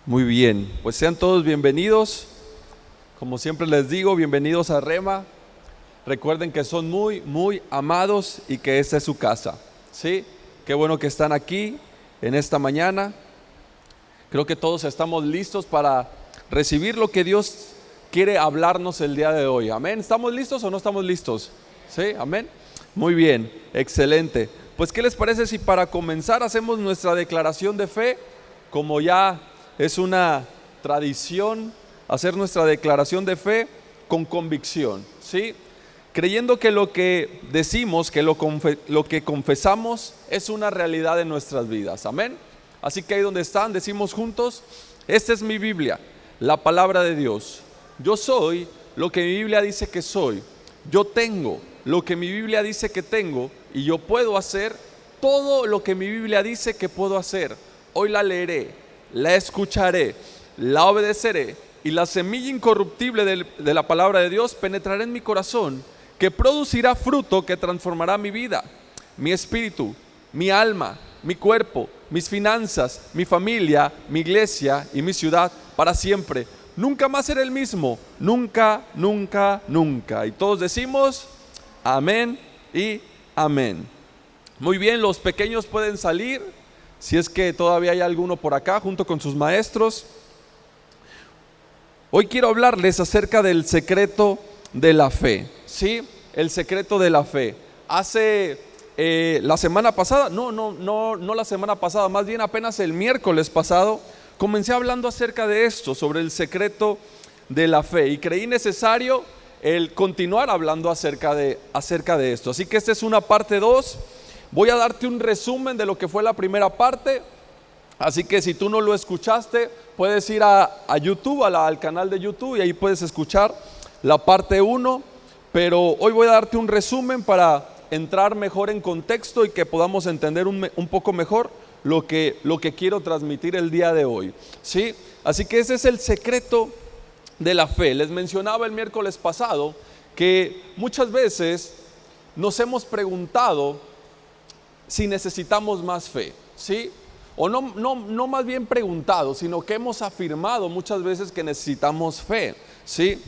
Muy bien, pues sean todos bienvenidos. Como siempre les digo, bienvenidos a Rema. Recuerden que son muy amados y que esta es su casa. ¿Sí? Qué bueno que están aquí en esta mañana. Creo que todos estamos listos para recibir lo que Dios quiere hablarnos el día de hoy. Amén. ¿Estamos listos o no estamos listos? ¿Sí? Amén. Muy bien, excelente. Pues ¿qué les parece si para comenzar hacemos nuestra declaración de fe? Como ya es una tradición hacer nuestra declaración de fe con convicción, ¿sí? Creyendo que lo que decimos, que lo que confesamos es una realidad en nuestras vidas, amén. Así que ahí donde están, decimos juntos: esta es mi Biblia, la palabra de Dios. Yo soy lo que mi Biblia dice que soy. Yo tengo lo que mi Biblia dice que tengo, y yo puedo hacer todo lo que mi Biblia dice que puedo hacer. Hoy la leeré, la escucharé, la obedeceré, y la semilla incorruptible de la palabra de Dios penetrará en mi corazón, que producirá fruto que transformará mi vida, mi espíritu, mi alma, mi cuerpo, mis finanzas, mi familia, mi iglesia y mi ciudad para siempre. Nunca más seré el mismo, nunca, nunca, nunca. Y todos decimos amén y amén. Muy bien, los pequeños pueden salir, si es que todavía hay alguno por acá junto con sus maestros. Hoy quiero hablarles acerca del secreto de la fe, ¿sí? El secreto de la fe. Hace la semana pasada, no la semana pasada, más bien apenas el miércoles pasado, comencé hablando acerca de esto, sobre el secreto de la fe, y creí necesario el continuar hablando acerca de esto. Así que esta es una parte 2. Voy a darte un resumen de lo que fue la primera parte. Así que si tú no lo escuchaste, puedes ir a YouTube, al canal de YouTube, y ahí puedes escuchar la parte 1. Pero hoy voy a darte un resumen para entrar mejor en contexto y que podamos entender un poco mejor lo que quiero transmitir el día de hoy, ¿sí? Así que ese es el secreto de la fe. Les mencionaba el miércoles pasado que muchas veces nos hemos preguntado si necesitamos más fe, ¿sí? O no más bien preguntado, sino que hemos afirmado muchas veces que necesitamos fe, ¿sí?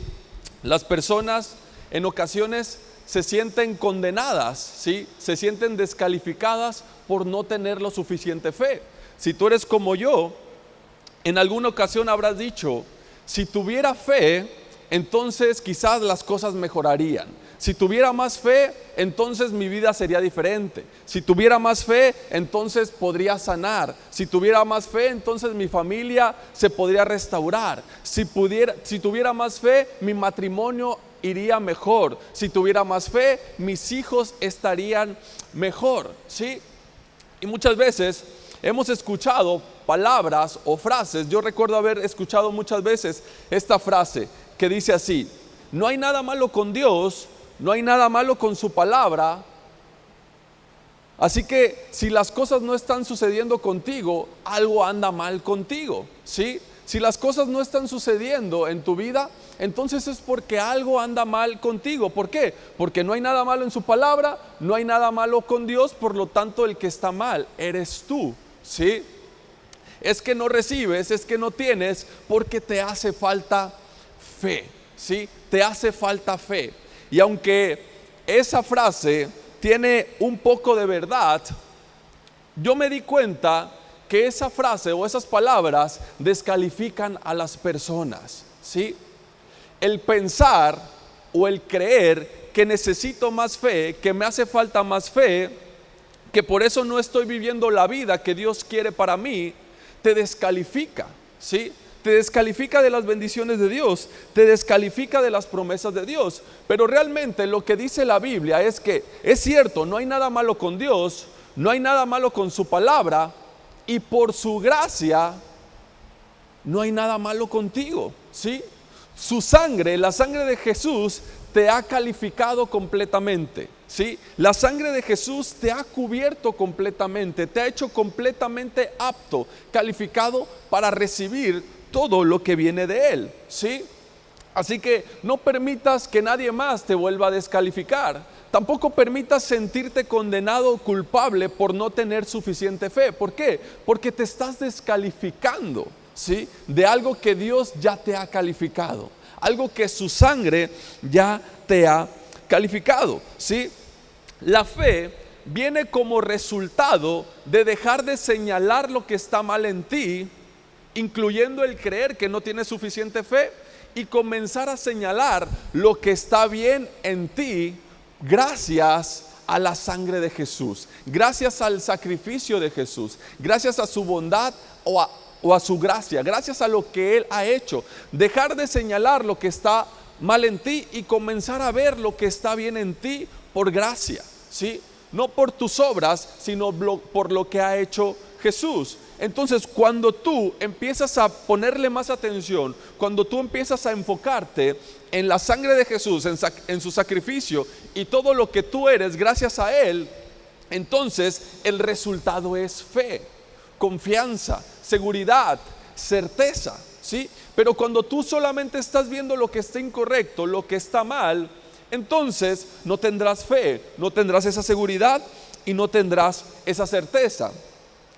Las personas en ocasiones se sienten condenadas, ¿sí? Se sienten descalificadas por no tener lo suficiente fe. Si tú eres como yo, en alguna ocasión habrás dicho: si tuviera fe, entonces quizás las cosas mejorarían. Si tuviera más fe, entonces mi vida sería diferente. Si tuviera más fe, entonces podría sanar. Si tuviera más fe, entonces mi familia se podría restaurar. Si tuviera más fe, mi matrimonio iría mejor. Si tuviera más fe, mis hijos estarían mejor, ¿sí? Y muchas veces hemos escuchado palabras o frases. Yo recuerdo haber escuchado muchas veces esta frase que dice así: no hay nada malo con Dios, no hay nada malo con su palabra. Así que si las cosas no están sucediendo contigo, algo anda mal contigo, ¿sí? Si las cosas no están sucediendo en tu vida, entonces es porque algo anda mal contigo. ¿Por qué? Porque no hay nada malo en su palabra, no hay nada malo con Dios, por lo tanto el que está mal eres tú, ¿sí? Es que no recibes, es que no tienes, porque te hace falta fe, ¿sí? Te hace falta fe. Y aunque esa frase tiene un poco de verdad, yo me di cuenta que esa frase o esas palabras descalifican a las personas, ¿sí? El pensar o el creer que necesito más fe, que me hace falta más fe, que por eso no estoy viviendo la vida que Dios quiere para mí, te descalifica, ¿sí? Te descalifica de las bendiciones de Dios, te descalifica de las promesas de Dios. Pero realmente lo que dice la Biblia es que es cierto, no hay nada malo con Dios, no hay nada malo con su palabra, y por su gracia no hay nada malo contigo, ¿sí? Su sangre, la sangre de Jesús, te ha calificado completamente, ¿sí? La sangre de Jesús te ha cubierto completamente, te ha hecho completamente apto, calificado para recibir todo lo que viene de Él, ¿sí? Así que no permitas que nadie más te vuelva a descalificar. Tampoco permitas sentirte condenado o culpable por no tener suficiente fe. ¿Por qué? Porque te estás descalificando. ¿sí? De algo que Dios ya te ha calificado, algo que su sangre ya te ha calificado, ¿sí? La fe viene como resultado de dejar de señalar lo que está mal en ti, incluyendo el creer que no tienes suficiente fe, y comenzar a señalar lo que está bien en ti gracias a la sangre de Jesús, gracias al sacrificio de Jesús, gracias a su bondad o a su gracia, gracias a lo que Él ha hecho. Dejar de señalar lo que está mal en ti y comenzar a ver lo que está bien en ti por gracia, ¿sí? No por tus obras, sino por lo que ha hecho Jesús. Entonces, cuando tú empiezas a ponerle más atención, cuando tú empiezas a enfocarte en la sangre de Jesús, en su sacrificio y todo lo que tú eres gracias a Él, entonces el resultado es fe, confianza, seguridad, certeza, ¿sí? Pero cuando tú solamente estás viendo lo que está incorrecto, lo que está mal, entonces no tendrás fe, no tendrás esa seguridad y no tendrás esa certeza.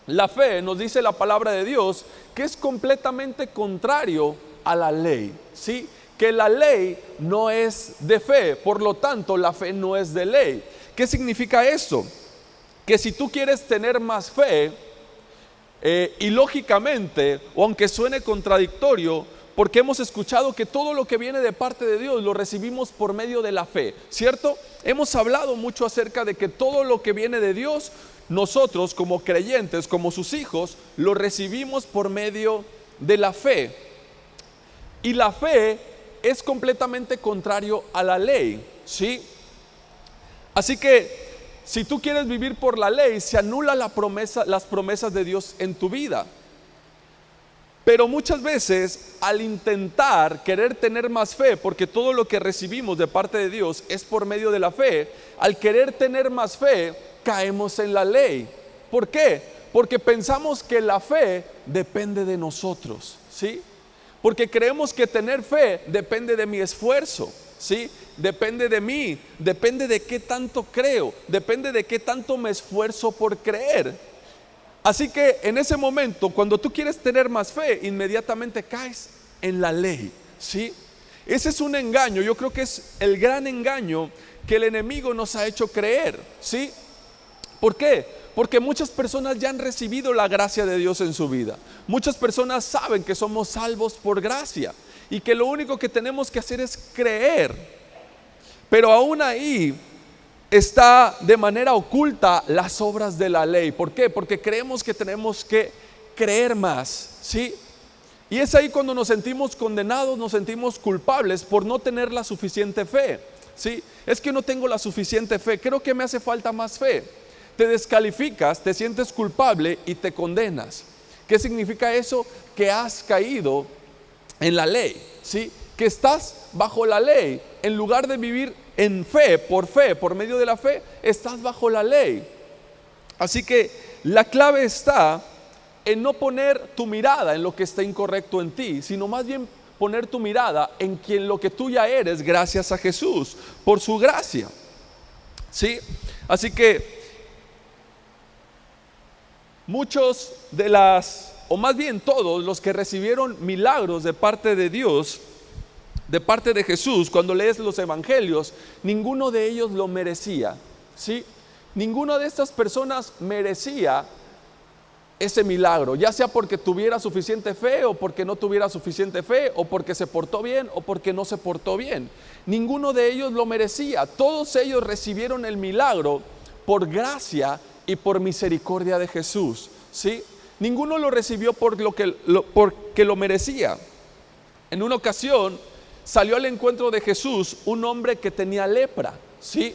La fe, nos dice la palabra de Dios, que es completamente contrario a la ley, ¿sí? Que la ley no es de fe, por lo tanto la fe no es de ley. ¿Qué significa eso? Que si tú quieres tener más fe, y lógicamente, o aunque suene contradictorio, porque hemos escuchado que todo lo que viene de parte de Dios lo recibimos por medio de la fe, ¿cierto? Hemos hablado mucho acerca de que todo lo que viene de Dios, nosotros como creyentes, como sus hijos, lo recibimos por medio de la fe. Y la fe es completamente contrario a la ley, ¿sí? Así que si tú quieres vivir por la ley, se anula las promesas de Dios en tu vida. Pero muchas veces al intentar querer tener más fe, porque todo lo que recibimos de parte de Dios es por medio de la fe, al querer tener más fe, caemos en la ley. ¿Por qué? Porque pensamos que la fe depende de nosotros, ¿sí? Porque creemos que tener fe depende de mi esfuerzo, ¿sí? Depende de mí, depende de qué tanto creo, depende de qué tanto me esfuerzo por creer. Así que en ese momento, cuando tú quieres tener más fe, inmediatamente caes en la ley, ¿sí? Ese es un engaño, yo creo que es el gran engaño que el enemigo nos ha hecho creer, ¿sí? ¿Por qué? Porque muchas personas ya han recibido la gracia de Dios en su vida. Muchas personas saben que somos salvos por gracia y que lo único que tenemos que hacer es creer. Pero aún ahí está de manera oculta las obras de la ley. ¿Por qué? Porque creemos que tenemos que creer más, ¿sí? Y es ahí cuando nos sentimos condenados, nos sentimos culpables por no tener la suficiente fe, ¿sí? Es que no tengo la suficiente fe, creo que me hace falta más fe. Te descalificas, te sientes culpable y te condenas. ¿Qué significa eso? Que has caído en la ley, ¿sí? Que estás bajo la ley. En lugar de vivir en fe, por medio de la fe, estás bajo la ley. Así que la clave está en no poner tu mirada en lo que está incorrecto en ti, sino más bien poner tu mirada en lo que tú ya eres gracias a Jesús, por su gracia, ¿sí? Así que muchos o más bien todos los que recibieron milagros de parte de Dios, de parte de Jesús, cuando lees los evangelios, ninguno de ellos lo merecía, ¿sí? Ninguna de estas personas merecía ese milagro, ya sea porque tuviera suficiente fe o porque no tuviera suficiente fe, o porque se portó bien o porque no se portó bien. Ninguno de ellos lo merecía. Todos ellos recibieron el milagro por gracia y por misericordia de Jesús, ¿sí? Ninguno lo recibió porque lo merecía. En una ocasión salió al encuentro de Jesús un hombre que tenía lepra, ¿sí?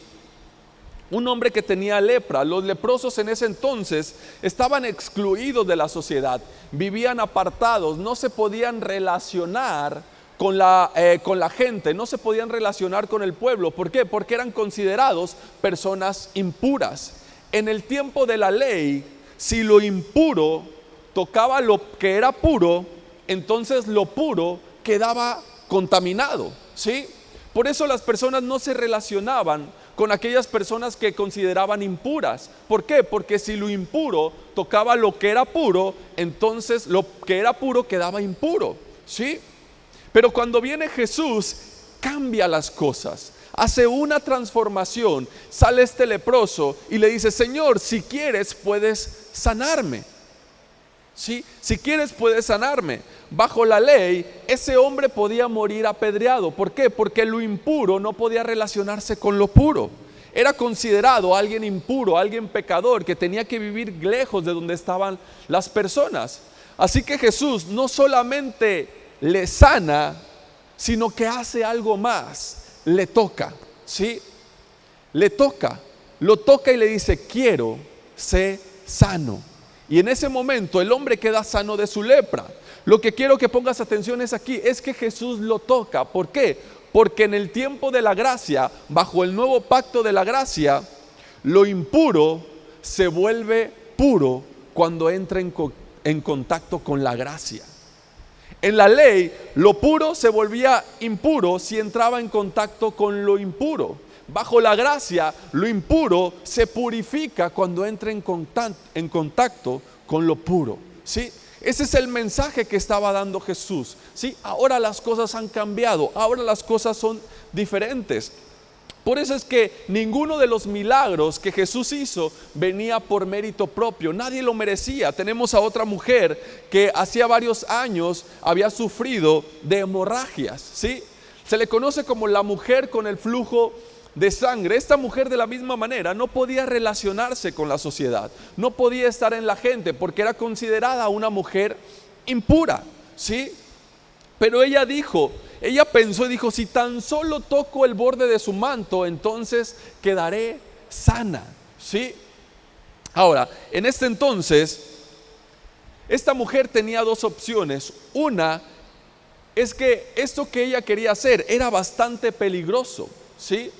Un hombre que tenía lepra. Los leprosos en ese entonces estaban excluidos de la sociedad, vivían apartados, no se podían relacionar con la gente, no se podían relacionar con el pueblo. ¿Por qué? Porque eran considerados personas impuras. En el tiempo de la ley, si lo impuro tocaba lo que era puro, entonces lo puro quedaba contaminado, ¿sí? Por eso las personas no se relacionaban con aquellas personas que consideraban impuras. ¿Por qué? Porque si lo impuro tocaba lo que era puro, entonces lo que era puro quedaba impuro, ¿sí? Pero cuando viene Jesús, cambia las cosas, hace una transformación. Sale este leproso y le dice: Señor, si quieres puedes sanarme, ¿sí? Si quieres puedes sanarme. Bajo la ley, ese hombre podía morir apedreado. ¿Por qué? Porque lo impuro no podía relacionarse con lo puro. Era considerado alguien impuro, alguien pecador, que tenía que vivir lejos de donde estaban las personas. Así que Jesús no solamente le sana, sino que hace algo más. Le toca, ¿sí? Le toca, lo toca y le dice: quiero, sé sano. Y en ese momento el hombre queda sano de su lepra. Lo que quiero que pongas atención es aquí, es que Jesús lo toca. ¿Por qué? Porque en el tiempo de la gracia, bajo el nuevo pacto de la gracia, lo impuro se vuelve puro cuando entra en contacto con la gracia. En la ley, lo puro se volvía impuro si entraba en contacto con lo impuro. Bajo la gracia, lo impuro se purifica cuando entra en contacto con lo puro, ¿sí? Ese es el mensaje que estaba dando Jesús, ¿sí? Ahora las cosas han cambiado, ahora las cosas son diferentes. Por eso es que ninguno de los milagros que Jesús hizo venía por mérito propio, nadie lo merecía. Tenemos a otra mujer que hacía varios años había sufrido de hemorragias, ¿sí? Se le conoce como la mujer con el flujo de sangre. Esta mujer, de la misma manera, no podía relacionarse con la sociedad, no podía estar en la gente porque era considerada una mujer impura, ¿sí? Pero ella pensó y dijo: si tan solo toco el borde de su manto, entonces quedaré sana, ¿sí? Ahora, en este entonces, esta mujer tenía dos opciones. Una es que esto que ella quería hacer era bastante peligroso, ¿sí?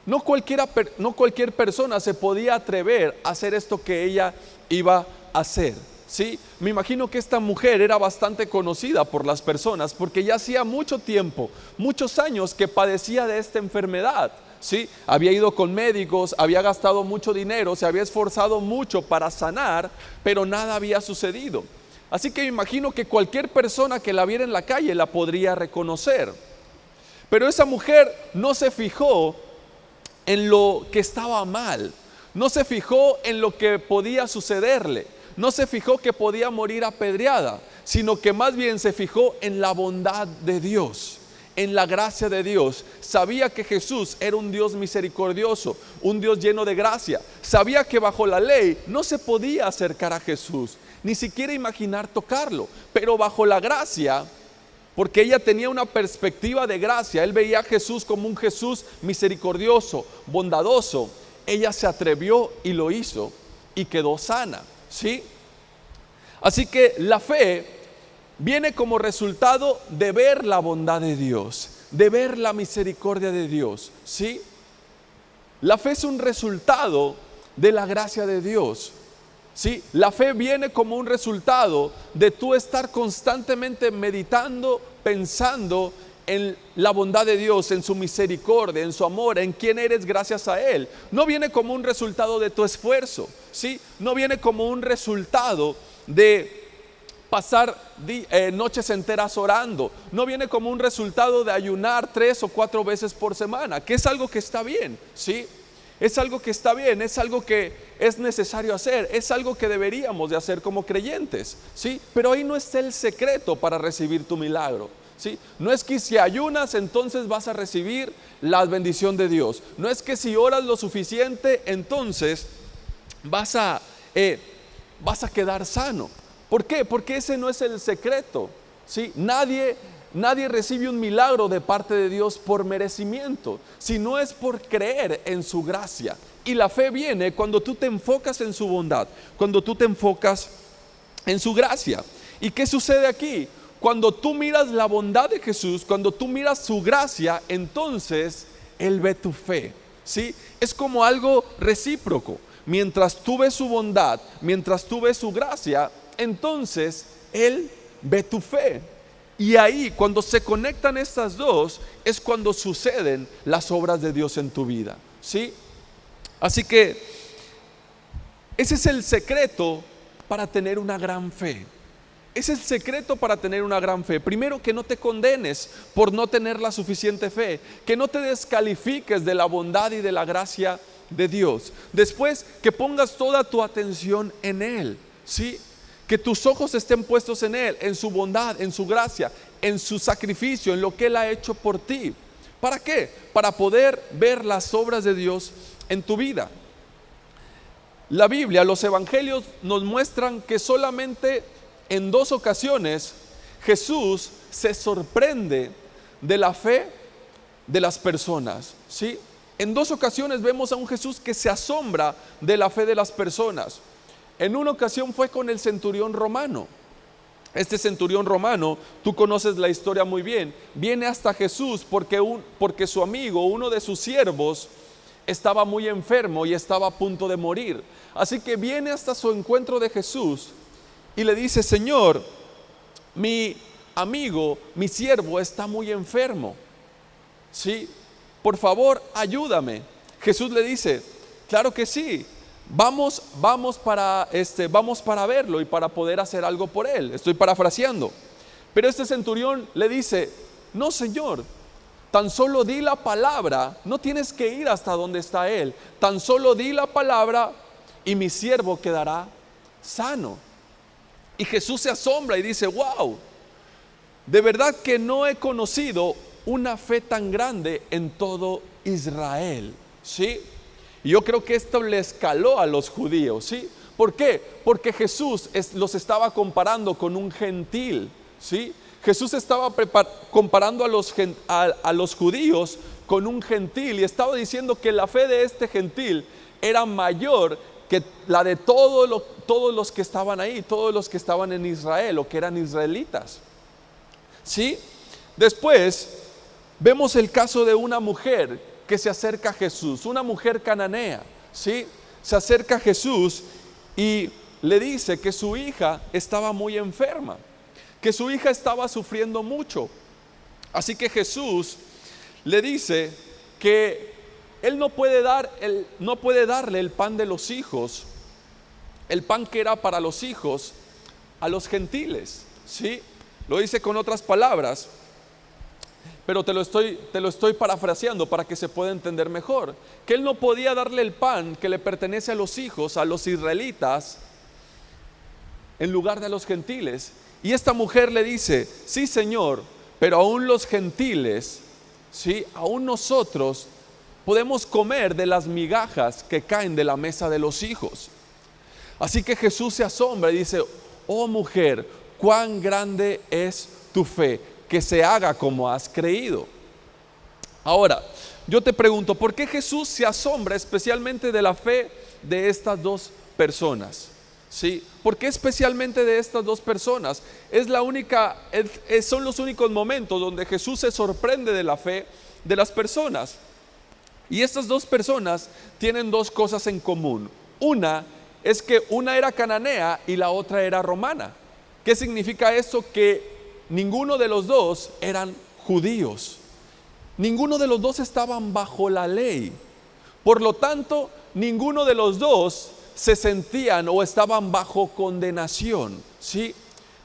No cualquier persona se podía atrever a hacer esto que ella iba a hacer, ¿sí? Me imagino que esta mujer era bastante conocida por las personas porque ya hacía mucho tiempo, muchos años que padecía de esta enfermedad, ¿sí? Había ido con médicos, había gastado mucho dinero, se había esforzado mucho para sanar, pero nada había sucedido. Así que me imagino que cualquier persona que la viera en la calle la podría reconocer. Pero esa mujer no se fijó en lo que estaba mal, no se fijó en lo que podía sucederle, no se fijó que podía morir apedreada, sino que más bien se fijó en la bondad de Dios, en la gracia de Dios. Sabía que Jesús era un Dios misericordioso, un Dios lleno de gracia. Sabía que bajo la ley no se podía acercar a Jesús, ni siquiera imaginar tocarlo, pero bajo la gracia, porque ella tenía una perspectiva de gracia, él veía a Jesús como un Jesús misericordioso, bondadoso. Ella se atrevió y lo hizo y quedó sana, ¿sí? Así que la fe viene como resultado de ver la bondad de Dios, de ver la misericordia de Dios, ¿sí? La fe es un resultado de la gracia de Dios, ¿sí? La fe viene como un resultado de tú estar constantemente meditando, pensando en la bondad de Dios, en su misericordia, en su amor, en quién eres gracias a Él. No viene como un resultado de tu esfuerzo, ¿sí? No viene como un resultado de pasar noches enteras orando. No viene como un resultado de ayunar 3 o 4 veces por semana, que es algo que está bien, ¿sí? Es algo que está bien, es algo que es necesario hacer, es algo que deberíamos de hacer como creyentes, ¿sí? Pero ahí no está el secreto para recibir tu milagro, ¿sí? No es que si ayunas entonces vas a recibir la bendición de Dios. No es que si oras lo suficiente entonces vas a quedar sano. ¿Por qué? Porque ese no es el secreto, ¿sí? Nadie recibe un milagro de parte de Dios por merecimiento, sino es por creer en su gracia. Y la fe viene cuando tú te enfocas en su bondad, cuando tú te enfocas en su gracia. ¿Y qué sucede aquí? Cuando tú miras la bondad de Jesús, cuando tú miras su gracia, entonces Él ve tu fe, ¿sí? Es como algo recíproco. Mientras tú ves su bondad, mientras tú ves su gracia, entonces Él ve tu fe. Y ahí, cuando se conectan estas dos, es cuando suceden las obras de Dios en tu vida, ¿sí? Así que ese es el secreto para tener una gran fe. Ese es el secreto para tener una gran fe. Primero, que no te condenes por no tener la suficiente fe, que no te descalifiques de la bondad y de la gracia de Dios. Después, que pongas toda tu atención en Él, ¿sí? Que tus ojos estén puestos en Él, en su bondad, en su gracia, en su sacrificio, en lo que Él ha hecho por ti. ¿Para qué? Para poder ver las obras de Dios en tu vida. La Biblia, los evangelios nos muestran que solamente en 2 ocasiones Jesús se sorprende de la fe de las personas, ¿sí? En 2 ocasiones vemos a un Jesús que se asombra de la fe de las personas. En una ocasión fue con el centurión romano. Este centurión romano, tú conoces la historia muy bien, viene hasta Jesús porque su amigo, uno de sus siervos, estaba muy enfermo y estaba a punto de morir. Así que viene hasta su encuentro de Jesús y le dice: Señor, mi amigo, mi siervo está muy enfermo, ¿sí? Por favor, ayúdame. Jesús le dice: claro que sí, vamos para verlo y para poder hacer algo por él. Estoy parafraseando. Pero este centurión le dice: no, Señor, tan solo di la palabra, no tienes que ir hasta donde está él, tan solo di la palabra y mi siervo quedará sano. Y Jesús se asombra y dice: wow, de verdad que no he conocido una fe tan grande en todo Israel, ¿sí? Y yo creo que esto le escaló a los judíos, ¿sí? ¿Por qué? Porque Jesús los estaba comparando con un gentil, ¿sí? Jesús estaba comparando a los judíos con un gentil y estaba diciendo que la fe de este gentil era mayor que la de todos los que estaban ahí, todos los que estaban en Israel o que eran israelitas, ¿sí? Después vemos el caso de una mujer que se acerca a Jesús, una mujer cananea, ¿sí? Se acerca a Jesús y le dice que su hija estaba muy enferma, que su hija estaba sufriendo mucho. Así que Jesús le dice que Él no puede darle el pan de los hijos, el pan que era para los hijos, a los gentiles, ¿sí? Lo dice con otras palabras, pero te lo estoy parafraseando para que se pueda entender mejor. Que Él no podía darle el pan que le pertenece a los hijos, a los israelitas, en lugar de a los gentiles. Y esta mujer le dice: sí, Señor, pero aún los gentiles, ¿sí? Aún nosotros podemos comer de las migajas que caen de la mesa de los hijos. Así que Jesús se asombra y dice: oh mujer, cuán grande es tu fe, que se haga como has creído. Ahora, yo te pregunto, ¿por qué Jesús se asombra especialmente de la fe de estas dos personas? ¿Sí? ¿Por qué especialmente de estas dos personas? Son los únicos momentos donde Jesús se sorprende de la fe de las personas. Y estas dos personas tienen dos cosas en común. Una es que una era cananea y la otra era romana. ¿Qué significa esto? Que ninguno de los dos eran judíos. Ninguno de los dos estaban bajo la ley. Por lo tanto, ninguno de los dos se sentían o estaban bajo condenación, ¿sí?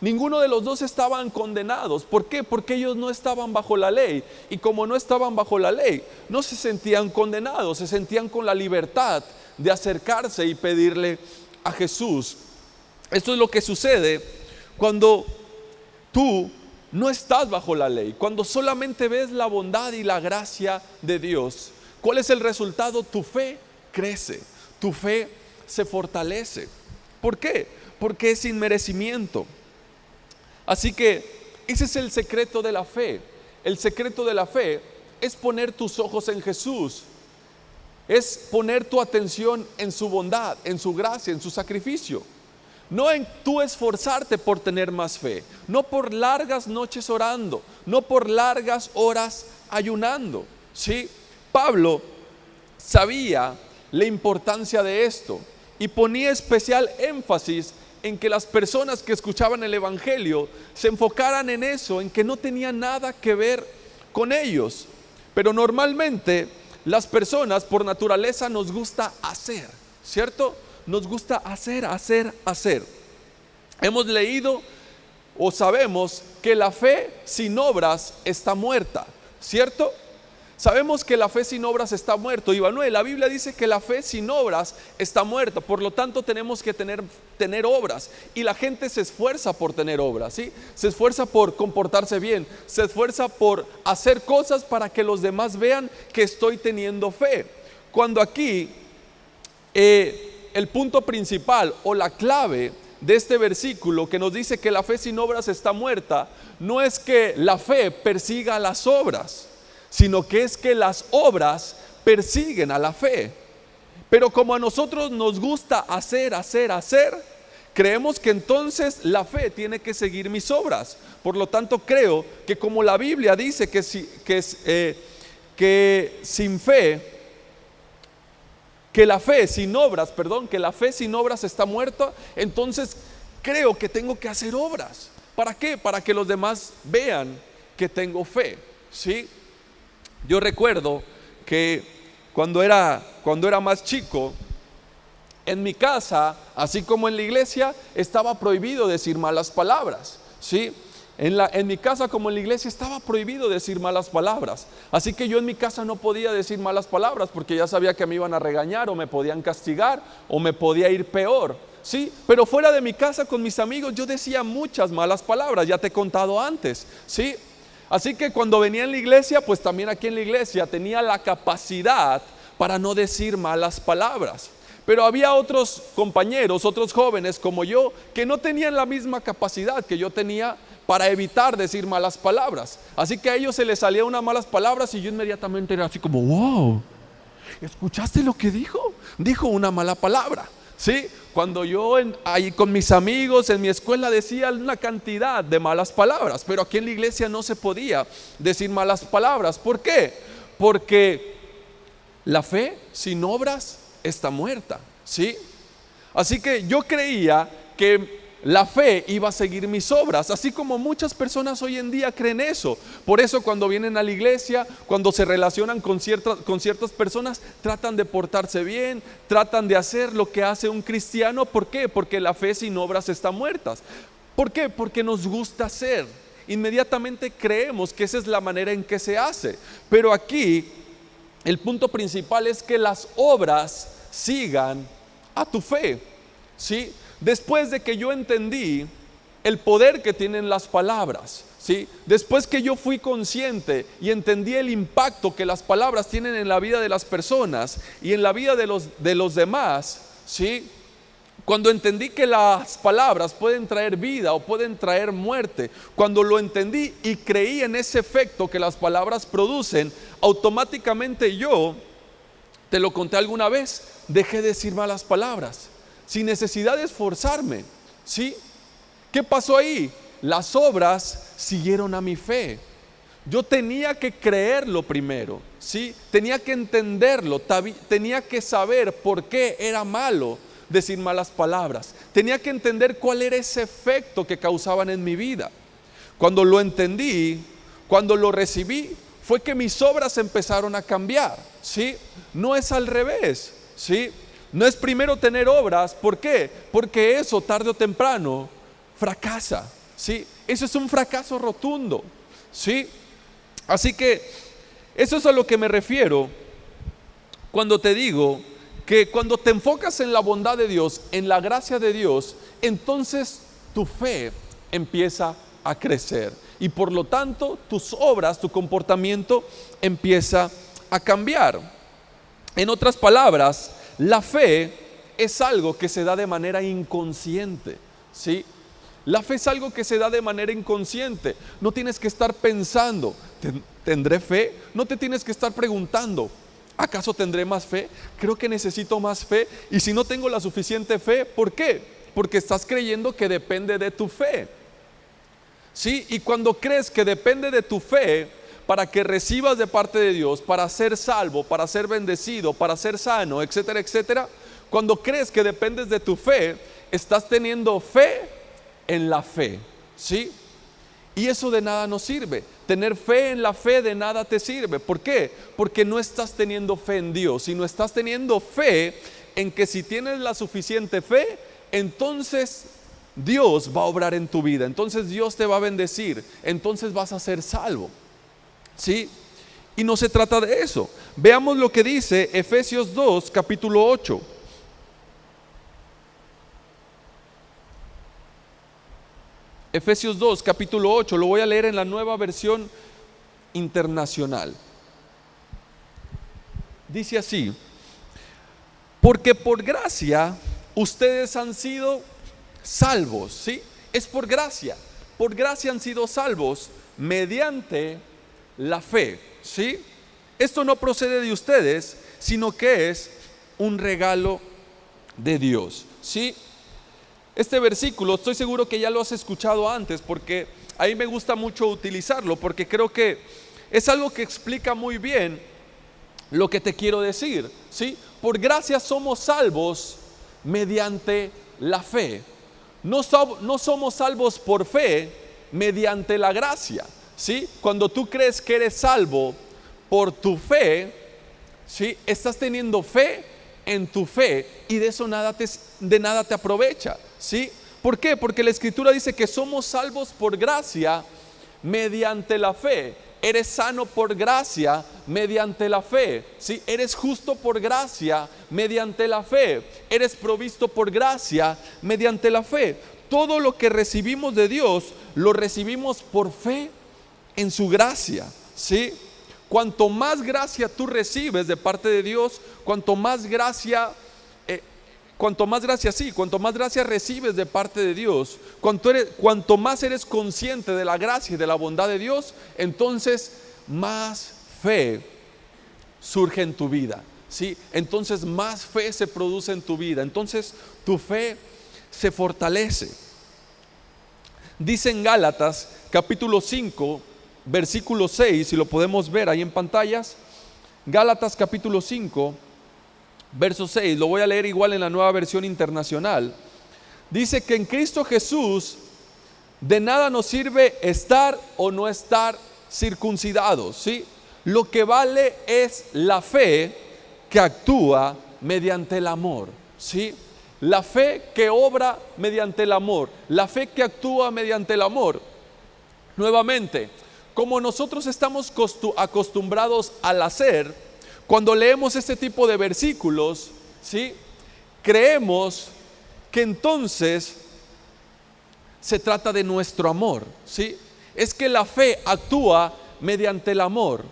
Ninguno de los dos estaban condenados. ¿Por qué? Porque ellos no estaban bajo la ley. Y como no estaban bajo la ley, no se sentían condenados, se sentían con la libertad de acercarse y pedirle a Jesús. Esto es lo que sucede cuando tú no estás bajo la ley, cuando solamente ves la bondad y la gracia de Dios. ¿Cuál es el resultado? Tu fe crece, tu fe se fortalece. ¿Por qué? Porque es sin merecimiento. Así que ese es el secreto de la fe. El secreto de la fe es poner tus ojos en Jesús, es poner tu atención en su bondad, en su gracia, en su sacrificio. No en tú esforzarte por tener más fe, no por largas noches orando, no por largas horas ayunando, ¿sí? Pablo sabía la importancia de esto y ponía especial énfasis en que las personas que escuchaban el evangelio se enfocaran en eso, en que no tenía nada que ver con ellos. Pero normalmente las personas por naturaleza nos gusta hacer, ¿cierto? Nos gusta hacer. Hemos leído o sabemos que la fe sin obras está muerta, ¿cierto? Sabemos que la fe sin obras está muerta. Y Manuel, la Biblia dice que la fe sin obras está muerta. Por lo tanto tenemos que tener obras. Y la gente se esfuerza por tener obras, ¿sí? Se esfuerza por comportarse bien. Se esfuerza por hacer cosas para que los demás vean que estoy teniendo fe. Cuando aquí el punto principal o la clave de este versículo que nos dice que la fe sin obras está muerta, no es que la fe persiga las obras, sino que es que las obras persiguen a la fe. Pero como a nosotros nos gusta hacer, creemos que entonces la fe tiene que seguir mis obras. Por lo tanto creo que como la Biblia dice que sin fe, que la fe sin obras está muerta, entonces creo que tengo que hacer obras. ¿Para qué? Para que los demás vean que tengo fe, ¿sí? Yo recuerdo que cuando era más chico, en mi casa, así como en la iglesia, estaba prohibido decir malas palabras, ¿sí? En mi casa como en la iglesia estaba prohibido decir malas palabras. Así que yo en mi casa no podía decir malas palabras porque ya sabía que me iban a regañar o me podían castigar o me podía ir peor, ¿sí? Pero fuera de mi casa con mis amigos yo decía muchas malas palabras, ya te he contado antes, ¿sí? Así que cuando venía en la iglesia, pues también aquí en la iglesia tenía la capacidad para no decir malas palabras. Pero había otros compañeros, otros jóvenes como yo, que no tenían la misma capacidad que yo tenía para evitar decir malas palabras. Así que a ellos se les salían unas malas palabras y yo inmediatamente era así como, wow, ¿escuchaste lo que dijo? Dijo una mala palabra, ¿sí? Cuando yo ahí con mis amigos en mi escuela decía una cantidad de malas palabras, pero aquí en la iglesia no se podía decir malas palabras. ¿Por qué? Porque la fe sin obras está muerta, ¿sí? Así que yo creía que la fe iba a seguir mis obras, así como muchas personas hoy en día creen eso. Por eso cuando vienen a la iglesia, cuando se relacionan con ciertas personas, tratan de portarse bien, tratan de hacer lo que hace un cristiano. ¿Por qué? Porque la fe sin obras está muerta. ¿Por qué? Porque nos gusta hacer. Inmediatamente creemos que esa es la manera en que se hace. Pero aquí el punto principal es que las obras sigan a tu fe, ¿sí? Después de que yo entendí el poder que tienen las palabras, ¿sí? Después que yo fui consciente y entendí el impacto que las palabras tienen en la vida de las personas y en la vida de los demás, ¿sí? Cuando entendí que las palabras pueden traer vida o pueden traer muerte, cuando lo entendí y creí en ese efecto que las palabras producen, automáticamente yo, te lo conté alguna vez, dejé de decir malas palabras sin necesidad de esforzarme, ¿sí? ¿Qué pasó ahí? Las obras siguieron a mi fe. Yo tenía que creerlo primero, ¿sí? Tenía que entenderlo, tenía que saber por qué era malo decir malas palabras. Tenía que entender cuál era ese efecto que causaban en mi vida. Cuando lo entendí, cuando lo recibí, fue que mis obras empezaron a cambiar, ¿sí? No es al revés, ¿sí? No es primero tener obras. ¿Por qué? Porque eso tarde o temprano fracasa, ¿sí? Eso es un fracaso rotundo, ¿sí? Así que eso es a lo que me refiero cuando te digo que cuando te enfocas en la bondad de Dios, en la gracia de Dios, entonces tu fe empieza a crecer y por lo tanto tus obras, tu comportamiento empieza a cambiar. En otras palabras, la fe es algo que se da de manera inconsciente, ¿sí? La fe es algo que se da de manera inconsciente. No tienes que estar pensando, ¿tendré fe? No te tienes que estar preguntando, ¿acaso tendré más fe? Creo que necesito más fe. Y si no tengo la suficiente fe, ¿por qué? Porque estás creyendo que depende de tu fe, ¿sí? Y cuando crees que depende de tu fe para que recibas de parte de Dios, para ser salvo, para ser bendecido, para ser sano, etcétera, etcétera, cuando crees que dependes de tu fe, estás teniendo fe en la fe, ¿sí? Y eso de nada nos sirve. Tener fe en la fe de nada te sirve. ¿Por qué? Porque no estás teniendo fe en Dios, sino estás teniendo fe en que si tienes la suficiente fe, entonces Dios va a obrar en tu vida, entonces Dios te va a bendecir, entonces vas a ser salvo, ¿sí? Y no se trata de eso. Veamos lo que dice Efesios 2, capítulo 8. Efesios 2, capítulo 8, lo voy a leer en la Nueva Versión Internacional. Dice así: porque por gracia ustedes han sido salvos, ¿sí? Es por gracia han sido salvos mediante la fe, ¿sí? Esto no procede de ustedes, sino que es un regalo de Dios, ¿sí? Este versículo estoy seguro que ya lo has escuchado antes, porque a mí me gusta mucho utilizarlo, porque creo que es algo que explica muy bien lo que te quiero decir, ¿sí? Por gracia somos salvos mediante la fe. No somos salvos por fe mediante la gracia, ¿sí? Cuando tú crees que eres salvo por tu fe, ¿sí? Estás teniendo fe en tu fe y de eso de nada te aprovecha, ¿sí? ¿Por qué? Porque la Escritura dice que somos salvos por gracia mediante la fe. Eres sano por gracia mediante la fe, ¿sí? Eres justo por gracia mediante la fe. Eres provisto por gracia mediante la fe. Todo lo que recibimos de Dios lo recibimos por fe en su gracia, ¿sí? Cuanto más gracia tú recibes de parte de Dios, cuanto más gracia recibes de parte de Dios, cuanto más eres consciente de la gracia y de la bondad de Dios, entonces más fe surge en tu vida, ¿sí? Entonces más fe se produce en tu vida, entonces tu fe se fortalece. Dice en Gálatas capítulo 5, versículo 6, si lo podemos ver ahí en pantallas, Gálatas capítulo 5, verso 6, lo voy a leer igual en la Nueva Versión Internacional. Dice que en Cristo Jesús de nada nos sirve estar o no estar circuncidados, ¿sí? Lo que vale es la fe que actúa mediante el amor, ¿sí? La fe que obra mediante el amor, la fe que actúa mediante el amor. Nuevamente, como nosotros estamos acostumbrados al hacer, cuando leemos este tipo de versículos, ¿sí? Creemos que entonces se trata de nuestro amor, ¿sí? Es que la fe actúa mediante el amor.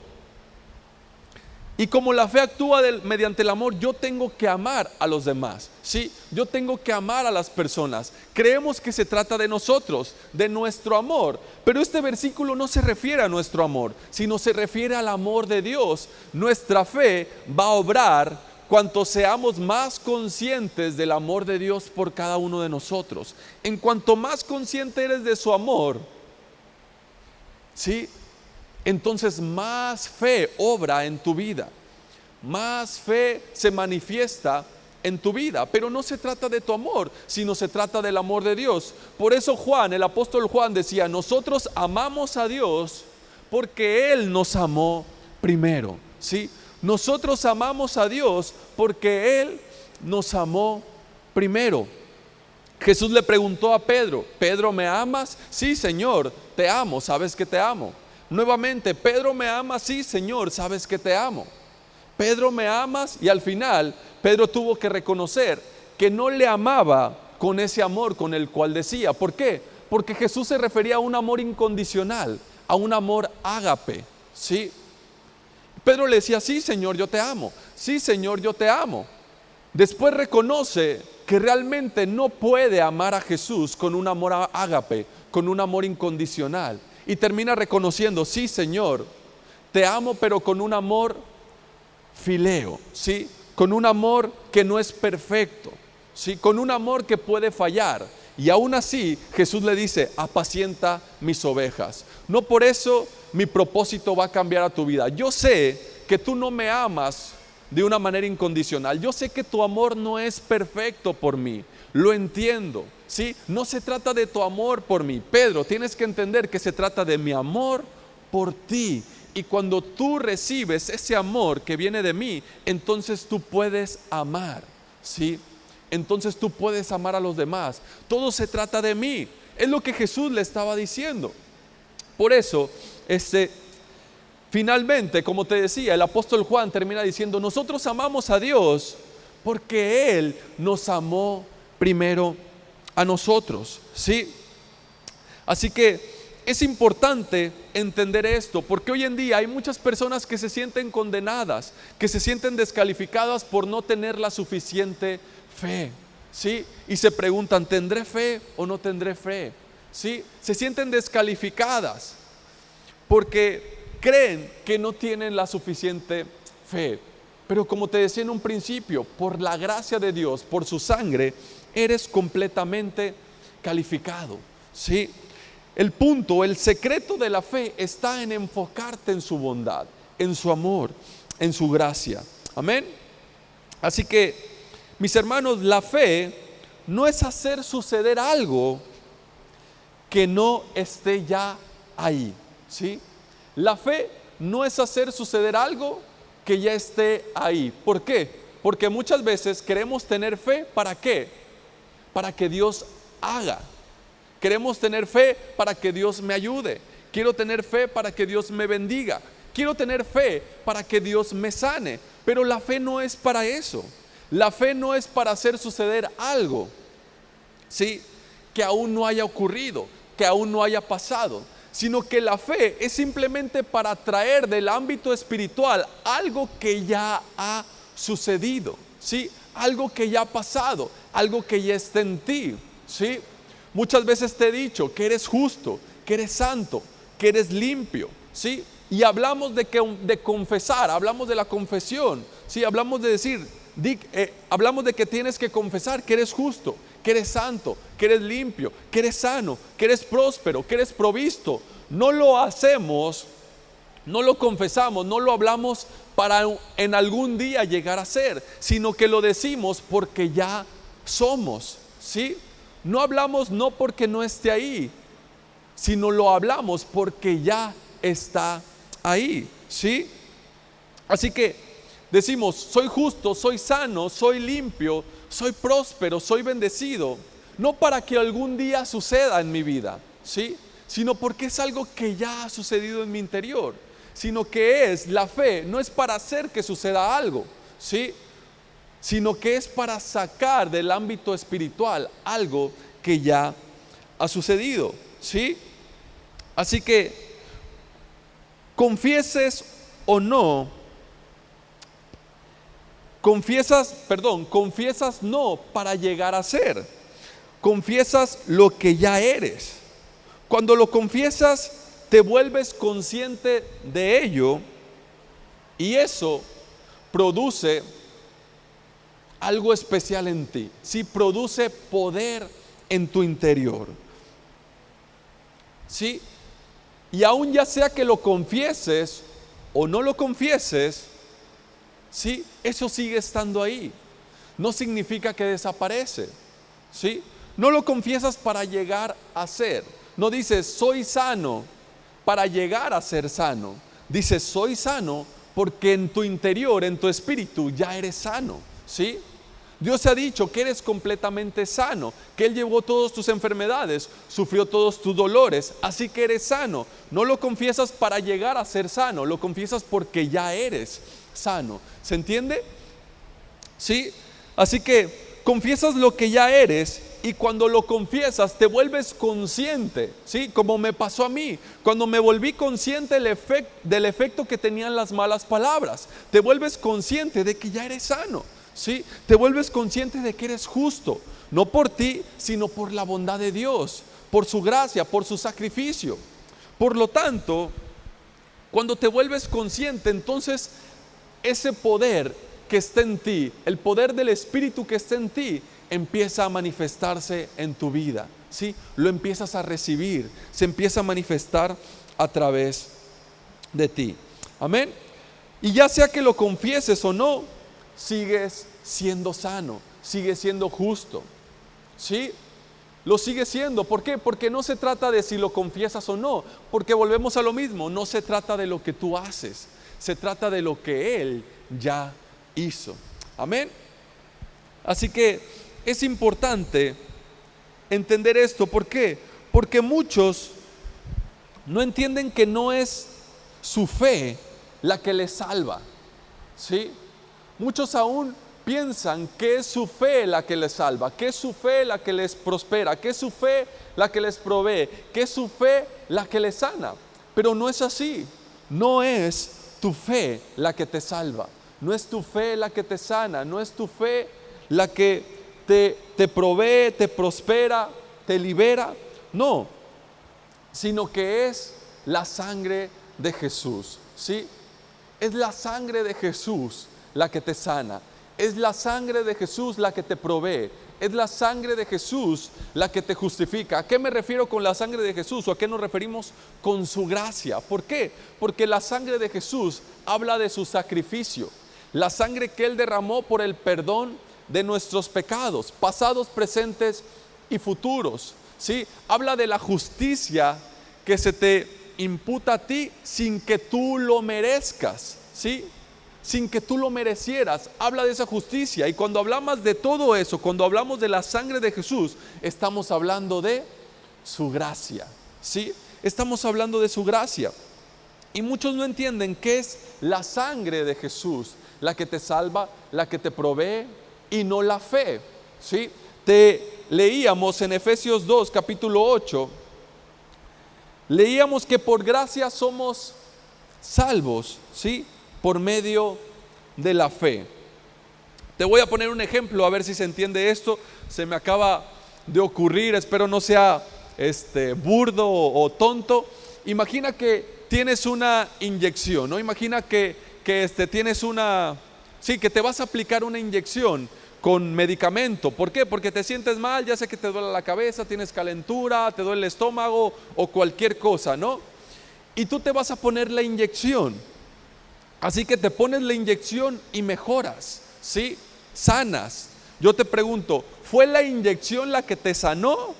Y como la fe actúa mediante el amor, yo tengo que amar a los demás, ¿sí? Yo tengo que amar a las personas. Creemos que se trata de nosotros, de nuestro amor. Pero este versículo no se refiere a nuestro amor, sino se refiere al amor de Dios. Nuestra fe va a obrar cuanto seamos más conscientes del amor de Dios por cada uno de nosotros. En cuanto más consciente eres de su amor, ¿sí? Entonces más fe obra en tu vida, más fe se manifiesta en tu vida, pero no se trata de tu amor, sino se trata del amor de Dios. Por eso Juan, el apóstol Juan decía, nosotros amamos a Dios porque Él nos amó primero, ¿sí? Nosotros amamos a Dios porque Él nos amó primero. Jesús le preguntó a Pedro, Pedro, ¿me amas? Sí, Señor, te amo, sabes que te amo. Nuevamente, Pedro, ¿me amas? Sí, Señor, sabes que te amo. Pedro, ¿me amas? Y al final, Pedro tuvo que reconocer que no le amaba con ese amor con el cual decía. ¿Por qué? Porque Jesús se refería a un amor incondicional, a un amor ágape, ¿sí? Pedro le decía, sí, Señor, yo te amo. Sí, Señor, yo te amo. Después reconoce que realmente no puede amar a Jesús con un amor ágape, con un amor incondicional. Y termina reconociendo, sí, Señor, te amo, pero con un amor fileo, ¿sí? Con un amor que no es perfecto, ¿sí? Con un amor que puede fallar. Y aún así, Jesús le dice, apacienta mis ovejas. No por eso mi propósito va a cambiar a tu vida. Yo sé que tú no me amas de una manera incondicional. Yo sé que tu amor no es perfecto por mí, lo entiendo, ¿sí? No se trata de tu amor por mí. Pedro, tienes que entender que se trata de mi amor por ti. Y cuando tú recibes ese amor que viene de mí, entonces tú puedes amar, ¿sí? Entonces tú puedes amar a los demás. Todo se trata de mí. Es lo que Jesús le estaba diciendo. Por eso, finalmente, como te decía, el apóstol Juan termina diciendo, nosotros amamos a Dios porque Él nos amó primero a nosotros, ¿sí? Así que es importante entender esto, porque hoy en día hay muchas personas que se sienten condenadas, que se sienten descalificadas por no tener la suficiente fe, ¿sí? Y se preguntan, ¿tendré fe o no tendré fe? ¿Sí? Se sienten descalificadas porque creen que no tienen la suficiente fe. Pero como te decía en un principio, por la gracia de Dios, por su sangre, eres completamente calificado, ¿sí? El punto, el secreto de la fe está en enfocarte en su bondad, en su amor, en su gracia. Amén. Así que, mis hermanos, la fe no es hacer suceder algo que no esté ya ahí, ¿sí? La fe no es hacer suceder algo que ya esté ahí. ¿Por qué? Porque muchas veces queremos tener fe, ¿para qué? Para que Dios haga. Queremos tener fe para que Dios me ayude. Quiero tener fe para que Dios me bendiga. Quiero tener fe para que Dios me sane. Pero la fe no es para eso. La fe no es para hacer suceder algo, ¿sí?, que aún no haya ocurrido, que aún no haya pasado, sino que la fe es simplemente para traer del ámbito espiritual algo que ya ha sucedido, ¿sí? Algo que ya ha pasado, algo que ya está en ti, ¿sí? Muchas veces te he dicho que eres justo, que eres santo, que eres limpio, ¿sí? Y hablamos de confesar, hablamos de la confesión, ¿sí? Hablamos de decir, hablamos de que tienes que confesar que eres justo, que eres santo, que eres limpio, que eres sano, que eres próspero, que eres provisto. No lo hacemos, no lo confesamos, no lo hablamos para en algún día llegar a ser, sino que lo decimos porque ya somos, ¿sí? No hablamos no porque no esté ahí, sino lo hablamos porque ya está ahí, ¿sí? Así que decimos, soy justo, soy sano, soy limpio, soy próspero, soy bendecido, no para que algún día suceda en mi vida, ¿sí?, sino porque es algo que ya ha sucedido en mi interior, sino que es la fe, no es para hacer que suceda algo, ¿sí?, sino que es para sacar del ámbito espiritual algo que ya ha sucedido, ¿sí? Así que, confieses o no, confiesas no para llegar a ser, confiesas lo que ya eres. Cuando lo confiesas, te vuelves consciente de ello y eso produce algo especial en ti, sí, produce poder en tu interior, sí, y aún ya sea que lo confieses o no lo confieses, sí, eso sigue estando ahí, no significa que desaparece, sí, no lo confiesas para llegar a ser, no dices soy sano para llegar a ser sano, dices soy sano porque en tu interior, en tu espíritu ya eres sano, ¿sí? Dios te ha dicho que eres completamente sano, que Él llevó todas tus enfermedades, sufrió todos tus dolores, así que eres sano. No lo confiesas para llegar a ser sano, lo confiesas porque ya eres sano. ¿Se entiende? ¿Sí? Así que confiesas lo que ya eres y cuando lo confiesas te vuelves consciente, ¿sí? Como me pasó a mí, cuando me volví consciente del efecto que tenían las malas palabras, te vuelves consciente de que ya eres sano. ¿Sí? Te vuelves consciente de que eres justo, no por ti, sino por la bondad de Dios, por su gracia, por su sacrificio. Por lo tanto, cuando te vuelves consciente, entonces ese poder que está en ti, el poder del Espíritu que está en ti, empieza a manifestarse en tu vida, ¿sí? Lo empiezas a recibir, se empieza a manifestar a través de ti. Amén. Y ya sea que lo confieses o no, sigues siendo sano, sigues siendo justo. ¿Sí? Lo sigue siendo. ¿Por qué? Porque no se trata de si lo confiesas o no, porque volvemos a lo mismo, no se trata de lo que tú haces, se trata de lo que Él ya hizo. Amén. Así que es importante entender esto. ¿Por qué? Porque muchos no entienden que no es su fe la que les salva. ¿Sí? Muchos aún piensan que es su fe la que les salva, que es su fe la que les prospera, que es su fe la que les provee, que es su fe la que les sana. Pero no es así. No es tu fe la que te salva, no es tu fe la que te sana, no es tu fe la que te provee, te prospera, te libera. No, sino que es la sangre de Jesús. ¿Sí? Es la sangre de Jesús la que te sana. Es la sangre de Jesús la que te provee. Es la sangre de Jesús la que te justifica. ¿A qué me refiero con la sangre de Jesús? ¿O a qué nos referimos con su gracia? ¿Por qué? Porque la sangre de Jesús habla de su sacrificio. La sangre que Él derramó por el perdón de nuestros pecados, pasados, presentes y futuros. ¿Sí? Habla de la justicia que se te imputa a ti sin que tú lo merezcas. ¿Sí? Sin que tú lo merecieras. Habla de esa justicia. Y cuando hablamos de todo eso, cuando hablamos de la sangre de Jesús, estamos hablando de su gracia. ¿Sí? Estamos hablando de su gracia. Y muchos no entienden que es la sangre de Jesús la que te salva, la que te provee, y no la fe. ¿Sí? Leíamos en Efesios 2, capítulo 8, leíamos que por gracia somos salvos, ¿sí? Por medio de la fe. Te voy a poner un ejemplo a ver si se entiende esto. Se me acaba de ocurrir, espero no sea burdo o tonto. Imagina que tienes una inyección, ¿no? Imagina que tienes que te vas a aplicar una inyección con medicamento. ¿Por qué? Porque te sientes mal, ya sea que te duele la cabeza, tienes calentura, te duele el estómago o cualquier cosa, ¿no? Y tú te vas a poner la inyección. Así que te pones la inyección y mejoras, ¿sí? Sanas. Yo te pregunto, ¿fue la inyección la que te sanó?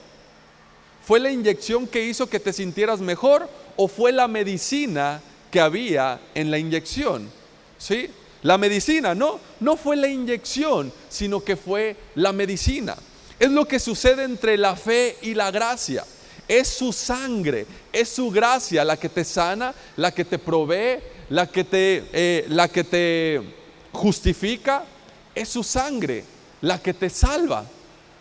¿Fue la inyección que hizo que te sintieras mejor? ¿O fue la medicina que había en la inyección? ¿Sí? La medicina, no fue la inyección, sino que fue la medicina. Es lo que sucede entre la fe y la gracia. Es su sangre, es su gracia la que te sana, la que te provee, la que te justifica. Es su sangre la que te salva.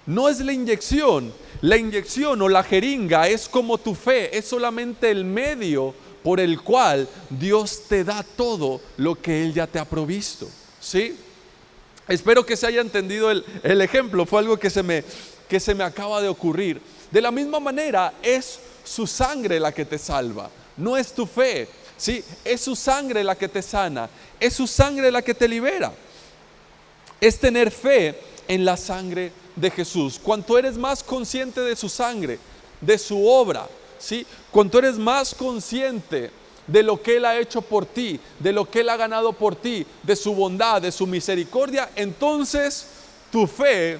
No es la inyección. La inyección o la jeringa es como tu fe, es solamente el medio por el cual Dios te da todo lo que Él ya te ha provisto. ¿Sí? Espero que se haya entendido el ejemplo. Fue algo que se me acaba de ocurrir. De la misma manera, es su sangre la que te salva, no es tu fe. ¿Sí? Es su sangre la que te sana, es su sangre la que te libera. Es tener fe en la sangre de Jesús. Cuanto eres más consciente de su sangre, de su obra, ¿sí? Cuanto eres más consciente de lo que Él ha hecho por ti, de lo que Él ha ganado por ti, de su bondad, de su misericordia, entonces tu fe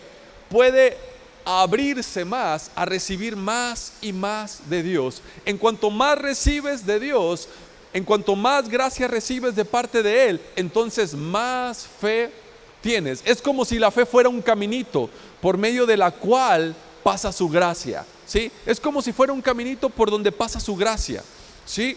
puede abrirse más a recibir más y más de Dios. En cuanto más recibes de Dios, en cuanto más gracia recibes de parte de Él, entonces más fe tienes. Es como si la fe fuera un caminito por medio de la cual pasa su gracia. ¿Sí? Es como si fuera un caminito por donde pasa su gracia. ¿Sí?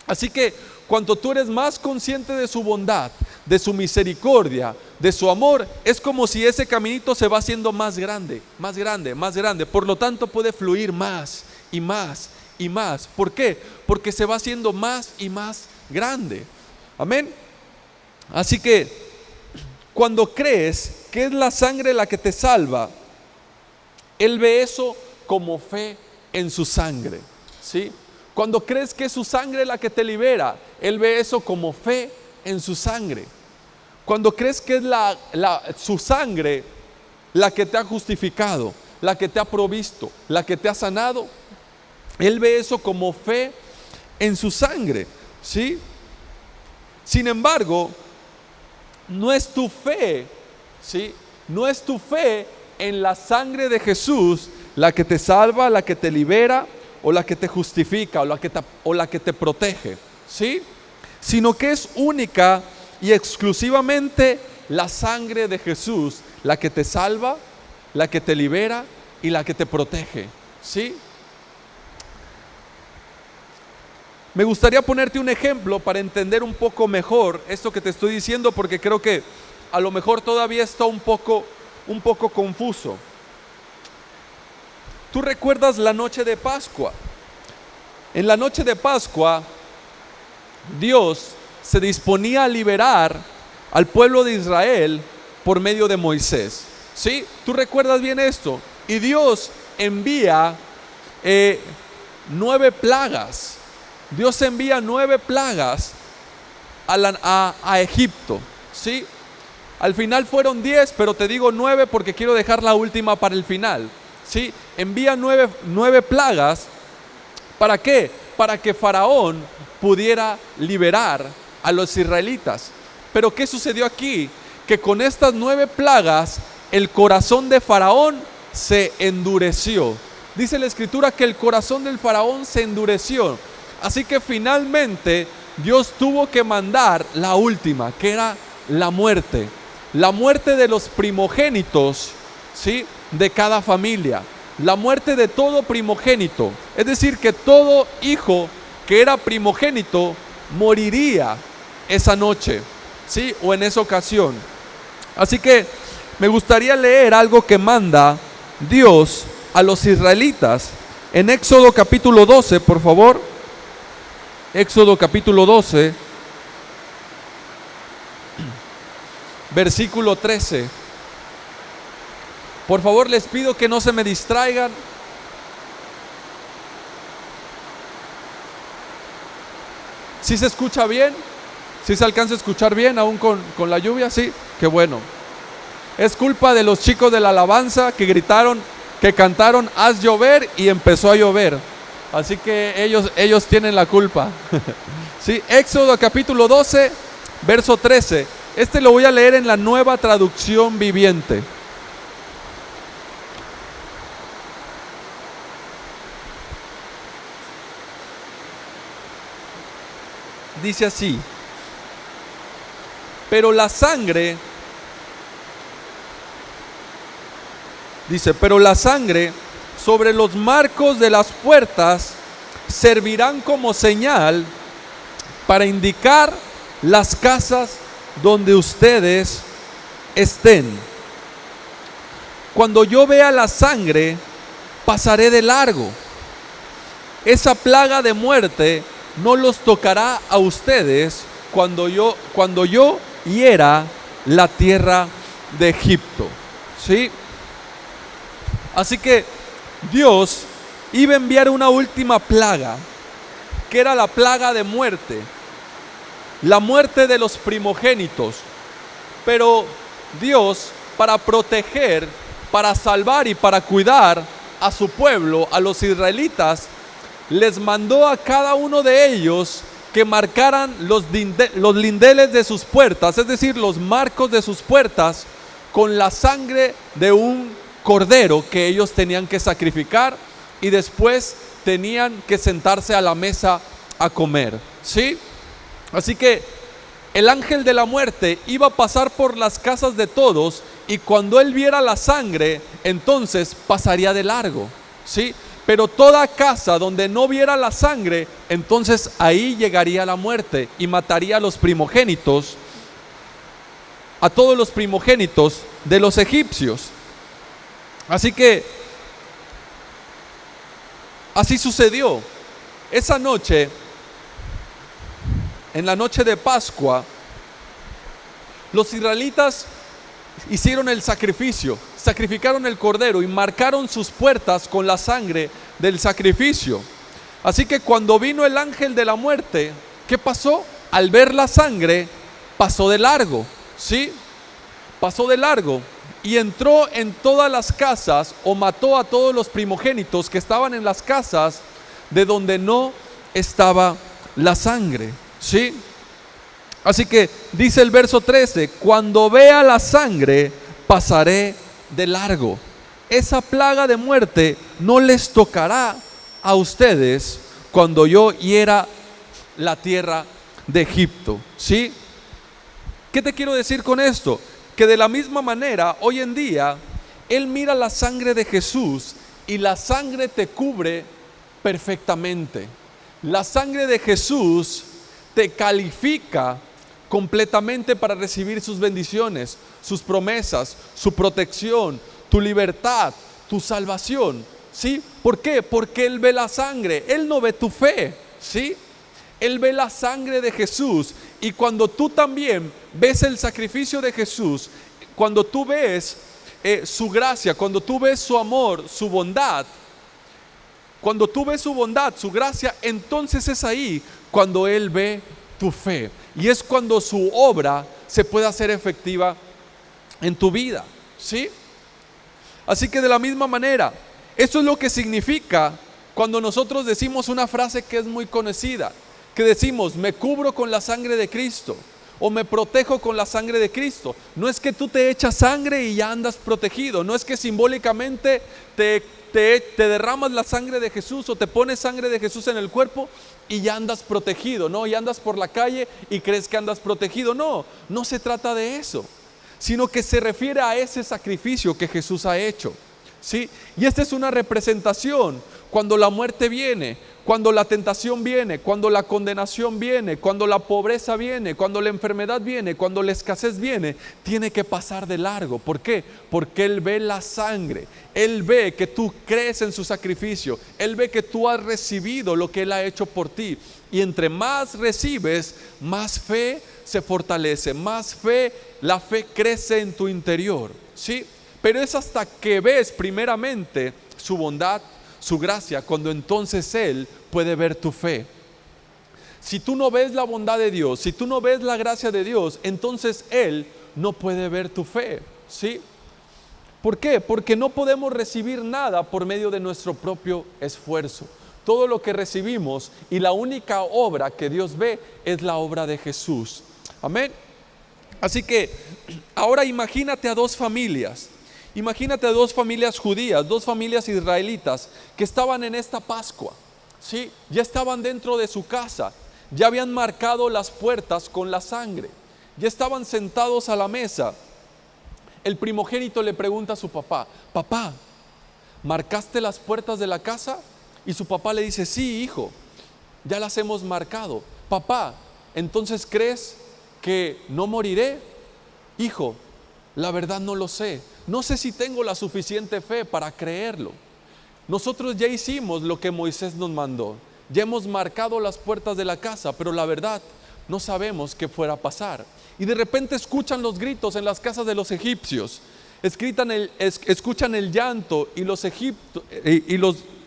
Así que cuando tú eres más consciente de su bondad, de su misericordia, de su amor, es como si ese caminito se va haciendo más grande, más grande, más grande. Por lo tanto puede fluir más y más y más. ¿Por qué? Porque se va haciendo más y más grande. Amén. Así que cuando crees que es la sangre la que te salva, Él ve eso como fe en su sangre. ¿Sí? Cuando crees que es su sangre la que te libera, Él ve eso como fe en su sangre. Cuando crees que es su sangre la que te ha justificado, la que te ha provisto, la que te ha sanado, Él ve eso como fe en su sangre. ¿Sí? Sin embargo, no es tu fe, ¿sí? No es tu fe en la sangre de Jesús la que te salva, la que te libera, o la que te justifica, o la que te protege, ¿sí? Sino que es única y exclusivamente la sangre de Jesús la que te salva, la que te libera y la que te protege, ¿sí? Me gustaría ponerte un ejemplo para entender un poco mejor esto que te estoy diciendo, porque creo que a lo mejor todavía está un poco confuso. ¿Tú recuerdas la noche de Pascua? En la noche de Pascua, Dios se disponía a liberar al pueblo de Israel por medio de Moisés, ¿sí? ¿Tú recuerdas bien esto? Y Dios envía 9 plagas. Dios envía 9 plagas a Egipto, ¿sí? Al final fueron 10, pero te digo 9 porque quiero dejar la última para el final, ¿sí? Envía 9 plagas. ¿Para qué? Para que Faraón pudiera liberar a los israelitas. Pero ¿qué sucedió aquí? Que con estas 9 plagas el corazón de Faraón se endureció. Dice la escritura que el corazón del Faraón se endureció. Así que finalmente Dios tuvo que mandar la última, que era la muerte de los primogénitos, ¿sí? De cada familia, la muerte de todo primogénito. Es decir, que todo hijo que era primogénito moriría esa noche, ¿sí? O en esa ocasión. Así que me gustaría leer algo que manda Dios a los israelitas en Éxodo capítulo 12, por favor. Éxodo capítulo 12, versículo 13. Por favor, les pido que no se me distraigan. ¿Sí se escucha bien? ¿Sí se alcanza a escuchar bien aún con la lluvia? Sí, qué bueno. Es culpa de los chicos de la alabanza que gritaron, que cantaron haz llover y empezó a llover. Así que ellos tienen la culpa. Sí, Éxodo capítulo 12, verso 13. Este lo voy a leer en la Nueva Traducción Viviente. Dice así: pero la sangre sobre los marcos de las puertas servirán como señal para indicar las casas donde ustedes estén. Cuando yo vea la sangre, pasaré de largo. Esa plaga de muerte no los tocará a ustedes cuando yo hiera la tierra de Egipto, ¿sí? Así que Dios iba a enviar una última plaga, que era la plaga de muerte, la muerte de los primogénitos. Pero Dios, para proteger, para salvar y para cuidar a su pueblo, a los israelitas, les mandó a cada uno de ellos que marcaran los lindeles de sus puertas, es decir, los marcos de sus puertas, con la sangre de un cordero que ellos tenían que sacrificar y después tenían que sentarse a la mesa a comer, ¿sí? Así que el ángel de la muerte iba a pasar por las casas de todos y cuando él viera la sangre, entonces pasaría de largo, ¿sí? Pero toda casa donde no viera la sangre, entonces ahí llegaría la muerte y mataría a los primogénitos, a todos los primogénitos de los egipcios. Así que así sucedió. Esa noche, en la noche de Pascua, los israelitas hicieron el sacrificio, sacrificaron el cordero y marcaron sus puertas con la sangre del sacrificio. Así que cuando vino el ángel de la muerte, ¿qué pasó? Al ver la sangre, pasó de largo, ¿sí? Pasó de largo y entró en todas las casas o mató a todos los primogénitos que estaban en las casas de donde no estaba la sangre, ¿sí? Así que dice el verso 13, cuando vea la sangre, pasaré de largo. Esa plaga de muerte no les tocará a ustedes cuando yo hiera la tierra de Egipto. ¿Sí? ¿Qué te quiero decir con esto? Que de la misma manera, hoy en día, Él mira la sangre de Jesús y la sangre te cubre perfectamente. La sangre de Jesús te califica completamente para recibir sus bendiciones, sus promesas, su protección, tu libertad, tu salvación. ¿Sí? ¿Por qué? Porque Él ve la sangre, Él no ve tu fe. ¿Sí? Él ve la sangre de Jesús, y cuando tú también ves el sacrificio de Jesús, cuando tú ves su gracia, cuando tú ves su amor, su bondad, cuando tú ves su bondad, su gracia, entonces es ahí cuando Él ve tu fe. Y es cuando su obra se puede hacer efectiva en tu vida. ¿Sí? Así que de la misma manera, eso es lo que significa cuando nosotros decimos una frase que es muy conocida, que decimos, me cubro con la sangre de Cristo, o me protejo con la sangre de Cristo. No es que tú te echas sangre y ya andas protegido, no es que simbólicamente te derramas la sangre de Jesús o te pones sangre de Jesús en el cuerpo y ya andas protegido, no, y andas por la calle y crees que andas protegido. No, no se trata de eso, sino que se refiere a ese sacrificio que Jesús ha hecho. ¿Sí? Y esta es una representación cuando la muerte viene, cuando la tentación viene, cuando la condenación viene, cuando la pobreza viene, cuando la enfermedad viene, cuando la escasez viene, tiene que pasar de largo. ¿Por qué? Porque Él ve la sangre, Él ve que tú crees en su sacrificio, Él ve que tú has recibido lo que Él ha hecho por ti, y entre más recibes, más fe se fortalece, más fe, la fe crece en tu interior. ¿Sí? Pero es hasta que ves primeramente su bondad, su gracia, cuando entonces Él puede ver tu fe. Si tú no ves la bondad de Dios, si tú no ves la gracia de Dios, entonces Él no puede ver tu fe. ¿Sí? ¿Por qué? Porque no podemos recibir nada por medio de nuestro propio esfuerzo. Todo lo que recibimos y la única obra que Dios ve es la obra de Jesús. Amén. Así que ahora imagínate a dos familias. Imagínate a dos familias judías, dos familias israelitas que estaban en esta Pascua. ¿Sí? Ya estaban dentro de su casa, ya habían marcado las puertas con la sangre, ya estaban sentados a la mesa. El primogénito le pregunta a su papá, papá, ¿marcaste las puertas de la casa? Y su papá le dice, sí, hijo, ya las hemos marcado. Papá, ¿entonces crees que no moriré? Hijo, la verdad no lo sé. No sé si tengo la suficiente fe para creerlo. Nosotros ya hicimos lo que Moisés nos mandó. Ya hemos marcado las puertas de la casa, pero la verdad no sabemos qué fuera a pasar. Y de repente escuchan los gritos en las casas de los egipcios. Escuchan el llanto y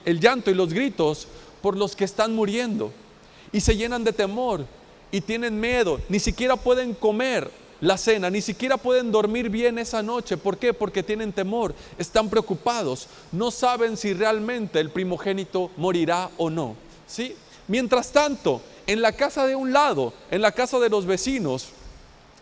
el llanto y los gritos por los que están muriendo. Y se llenan de temor y tienen miedo. Ni siquiera pueden comer la cena, ni siquiera pueden dormir bien esa noche. ¿Por qué? Porque tienen temor, están preocupados, no saben si realmente el primogénito morirá o no. ¿Sí? Mientras tanto, en la casa de un lado, en la casa de los vecinos,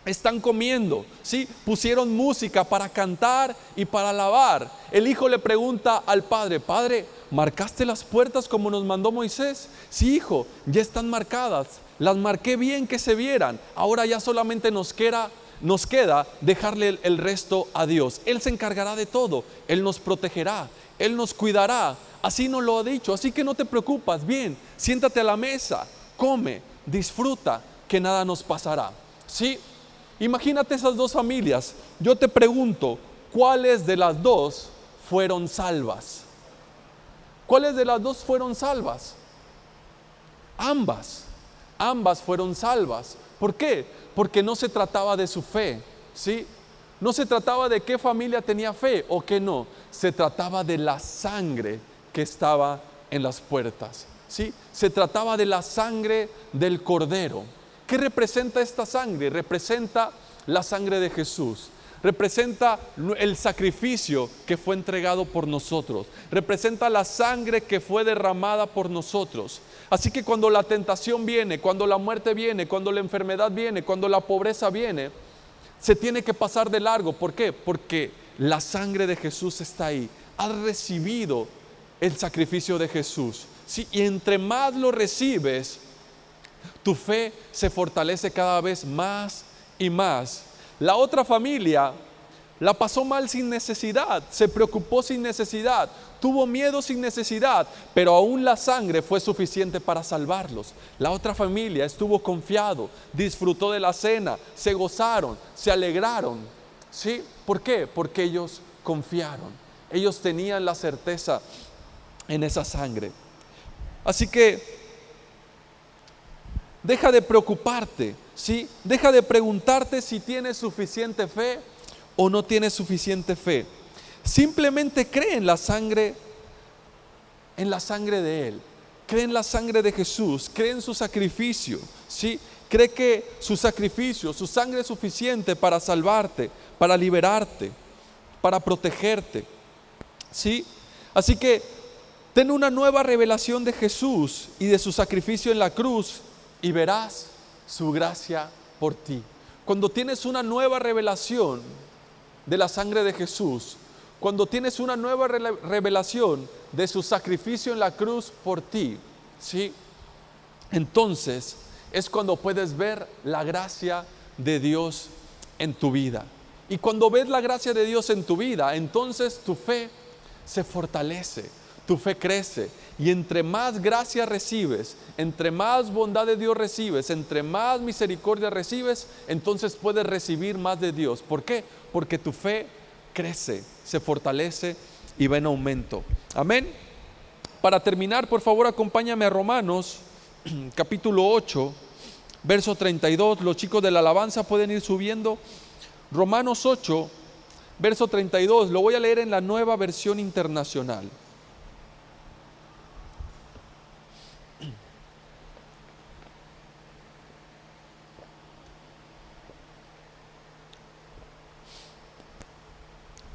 están comiendo. ¿Sí? Pusieron música para cantar y para alabar. El hijo le pregunta al padre, padre, ¿marcaste las puertas como nos mandó Moisés? Sí, hijo, ya están marcadas. Las marqué bien que se vieran. Ahora ya solamente nos queda dejarle el resto a Dios. Él se encargará de todo. Él nos protegerá, Él nos cuidará. Así nos lo ha dicho. Así que no te preocupas. Bien, siéntate a la mesa, come, disfruta, que nada nos pasará. ¿Sí? Imagínate esas dos familias. Yo te pregunto, ¿cuáles de las dos fueron salvas? ¿Cuáles de las dos fueron salvas? Ambas fueron salvas. ¿Por qué? Porque no se trataba de su fe, ¿sí? No se trataba de qué familia tenía fe o qué no. Se trataba de la sangre que estaba en las puertas, ¿sí? Se trataba de la sangre del Cordero. ¿Qué representa esta sangre? Representa la sangre de Jesús. representa el sacrificio que fue entregado por nosotros, representa la sangre que fue derramada por nosotros. Así que cuando la tentación viene, cuando la muerte viene, cuando la enfermedad viene, cuando la pobreza viene, se tiene que pasar de largo. ¿Por qué? Porque la sangre de Jesús está ahí. Has recibido el sacrificio de Jesús, ¿sí? Y entre más lo recibes, tu fe se fortalece cada vez más y más. La otra familia la pasó mal sin necesidad, se preocupó sin necesidad, tuvo miedo sin necesidad, pero aún la sangre fue suficiente para salvarlos. La otra familia estuvo confiado, disfrutó de la cena, se gozaron, se alegraron. ¿Sí? ¿Por qué? Porque ellos confiaron, ellos tenían la certeza en esa sangre. Así que deja de preocuparte, ¿sí? Deja de preguntarte si tienes suficiente fe o no tienes suficiente fe. Simplemente cree en la sangre de Él. Cree en la sangre de Jesús, cree en su sacrificio, ¿sí? Cree que su sacrificio, su sangre es suficiente para salvarte, para liberarte, para protegerte, ¿sí? Así que ten una nueva revelación de Jesús y de su sacrificio en la cruz y verás su gracia por ti. Cuando tienes una nueva revelación de la sangre de Jesús, cuando tienes una nueva revelación de su sacrificio en la cruz por ti, ¿sí? Entonces es cuando puedes ver la gracia de Dios en tu vida. Y cuando ves la gracia de Dios en tu vida, entonces tu fe se fortalece, tu fe crece. Y entre más gracia recibes, entre más bondad de Dios recibes, entre más misericordia recibes, entonces puedes recibir más de Dios. ¿Por qué? Porque tu fe crece, se fortalece y va en aumento. Amén. Para terminar, por favor, acompáñame a Romanos, capítulo 8, verso 32. Los chicos de la alabanza pueden ir subiendo. Romanos 8, verso 32. Lo voy a leer en la Nueva Versión Internacional.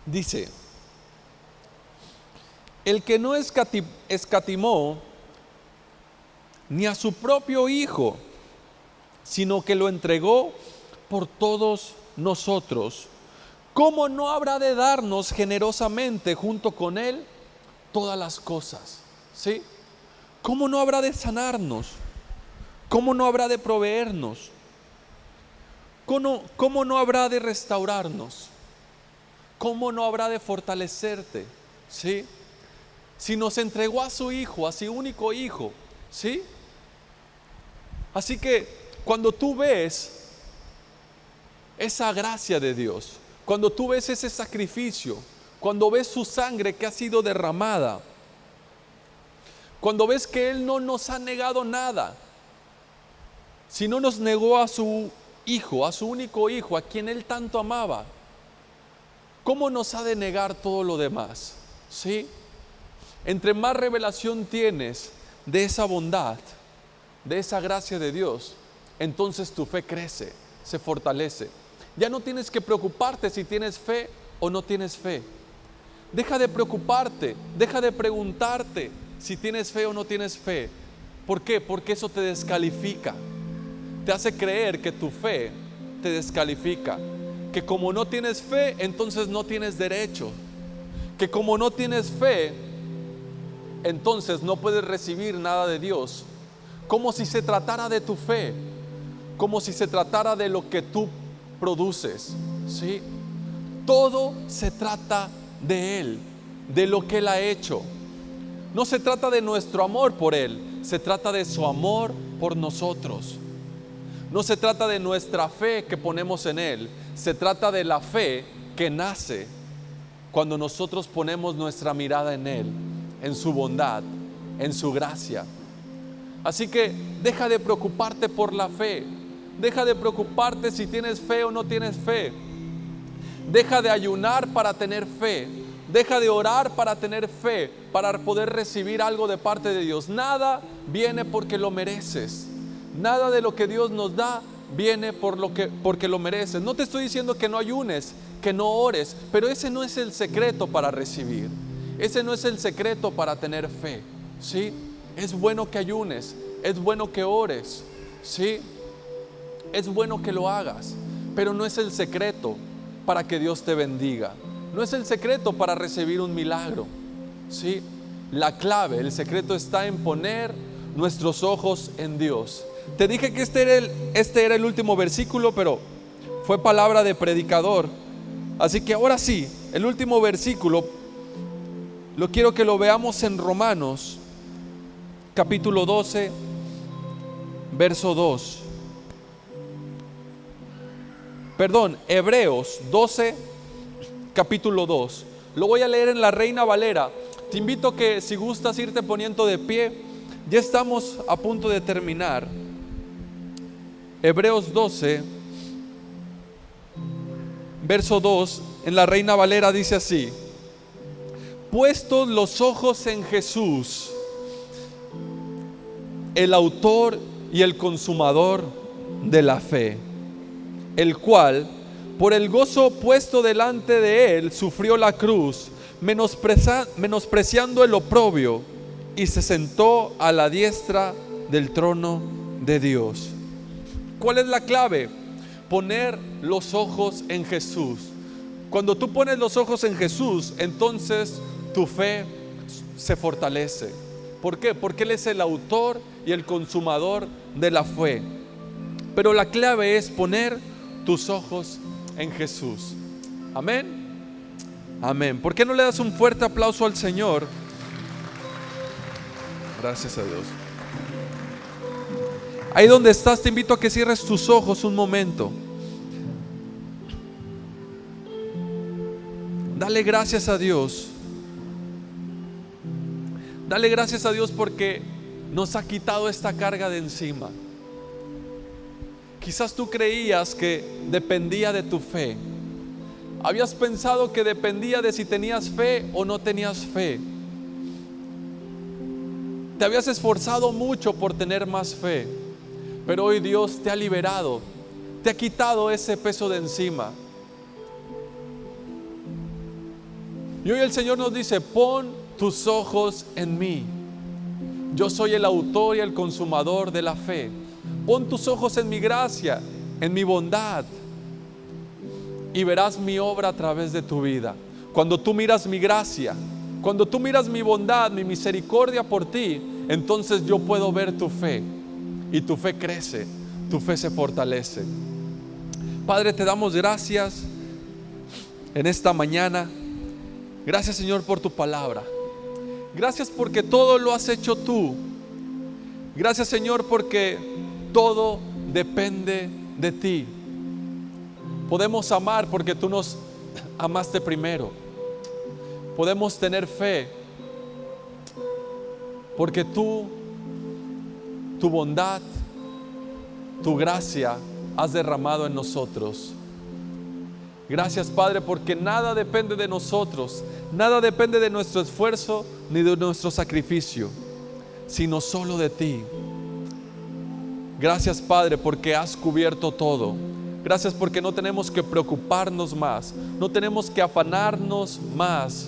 Dice: el que no escatimó ni a su propio Hijo, sino que lo entregó por todos nosotros, ¿cómo no habrá de darnos generosamente junto con Él todas las cosas? ¿Sí? ¿Cómo no habrá de sanarnos? ¿Cómo no habrá de proveernos? ¿Cómo no habrá de restaurarnos? ¿Cómo no habrá de fortalecerte? ¿Sí? Si nos entregó a su Hijo, a su único Hijo, ¿sí? Así que cuando tú ves esa gracia de Dios, cuando tú ves ese sacrificio, cuando ves su sangre que ha sido derramada, cuando ves que Él no nos ha negado nada, sino nos negó a su Hijo, a su único Hijo, a quien Él tanto amaba, ¿cómo nos ha de negar todo lo demás? ¿Sí? Entre más revelación tienes de esa bondad, de esa gracia de Dios, entonces tu fe crece, se fortalece. Ya no tienes que preocuparte si tienes fe o no tienes fe. Deja de preocuparte, deja de preguntarte si tienes fe o no tienes fe. ¿Por qué? Porque eso te descalifica. Te hace creer que tu fe te descalifica. Que como no tienes fe, entonces no tienes derecho. Que como no tienes fe, entonces no puedes recibir nada de Dios. Como si se tratara de tu fe, como si se tratara de lo que tú produces, ¿sí? Todo se trata de Él, de lo que Él ha hecho. No se trata de nuestro amor por Él, se trata de su amor por nosotros. No se trata de nuestra fe que ponemos en Él, se trata de la fe que nace cuando nosotros ponemos nuestra mirada en Él, en su bondad, en su gracia. Así que deja de preocuparte por la fe, deja de preocuparte si tienes fe o no tienes fe. Deja de ayunar para tener fe, deja de orar para tener fe, para poder recibir algo de parte de Dios. Nada viene porque lo mereces. Nada de lo que Dios nos da viene porque lo mereces. No te estoy diciendo que no ayunes, que no ores, pero ese no es el secreto para recibir. Ese no es el secreto para tener fe, ¿sí? Es bueno que ayunes, es bueno que ores, ¿sí? Es bueno que lo hagas, pero no es el secreto para que Dios te bendiga. No es el secreto para recibir un milagro, ¿sí? La clave, el secreto está en poner nuestros ojos en Dios. Te dije que este era el último versículo, pero fue palabra de predicador. Así que ahora sí, el último versículo lo quiero que lo veamos en Romanos, capítulo 12, verso 2. Perdón, Hebreos 12, capítulo 2. Lo voy a leer en la Reina Valera. Te invito a que, si gustas, irte poniendo de pie. Ya estamos a punto de terminar. Hebreos 12, verso 2, en la Reina Valera dice así: puestos los ojos en Jesús, el autor y el consumador de la fe, el cual, por el gozo puesto delante de él, sufrió la cruz, menospreciando el oprobio, y se sentó a la diestra del trono de Dios. ¿Cuál es la clave? Poner los ojos en Jesús. Cuando tú pones los ojos en Jesús, entonces tu fe se fortalece. ¿Por qué? Porque Él es el autor y el consumador de la fe. Pero la clave es poner tus ojos en Jesús. Amén. Amén. ¿Por qué no le das un fuerte aplauso al Señor? Gracias a Dios. Ahí donde estás, te invito a que cierres tus ojos un momento. Dale gracias a Dios. Dale gracias a Dios porque nos ha quitado esta carga de encima. Quizás tú creías que dependía de tu fe. Habías pensado que dependía de si tenías fe o no tenías fe. Te habías esforzado mucho por tener más fe, pero hoy Dios te ha liberado, te ha quitado ese peso de encima. Y hoy el Señor nos dice: pon tus ojos en mí. Yo soy el autor y el consumador de la fe. Pon tus ojos en mi gracia, en mi bondad, y verás mi obra a través de tu vida. Cuando tú miras mi gracia, cuando tú miras mi bondad, mi misericordia por ti, entonces yo puedo ver tu fe, y tu fe crece, tu fe se fortalece. Padre, te damos gracias en esta mañana. Gracias, Señor, por tu palabra. Gracias porque todo lo has hecho tú. Gracias, Señor, porque todo depende de ti. Podemos amar porque tú nos amaste primero. Podemos tener fe porque tu bondad, tu gracia has derramado en nosotros. Gracias, Padre, porque nada depende de nosotros, nada depende de nuestro esfuerzo ni de nuestro sacrificio, sino solo de ti. Gracias, Padre, porque has cubierto todo. Gracias porque no tenemos que preocuparnos más, no tenemos que afanarnos más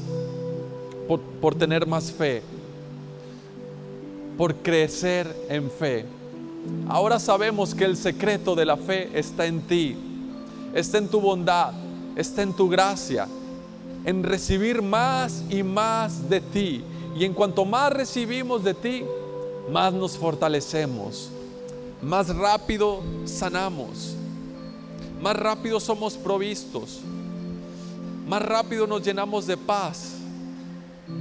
por tener más fe, por crecer en fe. Ahora sabemos que el secreto de la fe está en ti, está en tu bondad, está en tu gracia, en recibir más y más de ti. Y en cuanto más recibimos de ti, más nos fortalecemos, más rápido sanamos, más rápido somos provistos, más rápido nos llenamos de paz,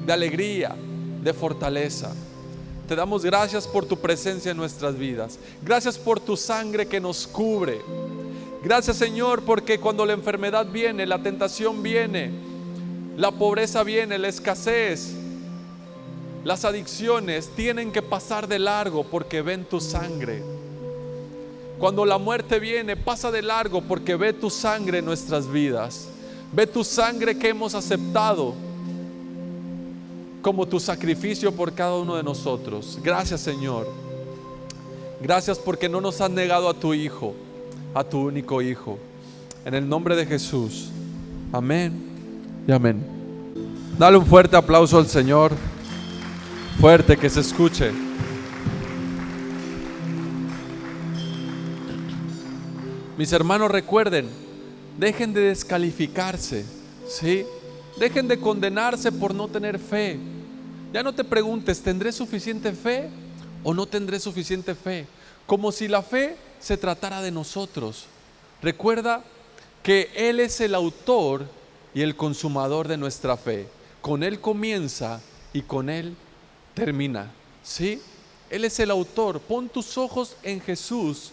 de alegría, de fortaleza. Te damos gracias por tu presencia en nuestras vidas. Gracias por tu sangre que nos cubre. Gracias, Señor, porque cuando la enfermedad viene, la tentación viene, la pobreza viene, la escasez, las adicciones tienen que pasar de largo porque ven tu sangre. Cuando la muerte viene, pasa de largo porque ve tu sangre en nuestras vidas. Ve tu sangre que hemos aceptado como tu sacrificio por cada uno de nosotros. Gracias, Señor. Gracias porque no nos has negado a tu Hijo. a tu único Hijo. En el nombre de Jesús. Amén y amén. Dale un fuerte aplauso al Señor. Fuerte, que se escuche. Mis hermanos, recuerden, dejen de descalificarse, ¿sí? Dejen de condenarse por no tener fe. Ya no te preguntes, ¿tendré suficiente fe o no tendré suficiente fe? Como si la fe se tratara de nosotros. Recuerda que Él es el autor y el consumador de nuestra fe. Con Él comienza y con Él termina, ¿sí? Él es el autor. Pon tus ojos en Jesús.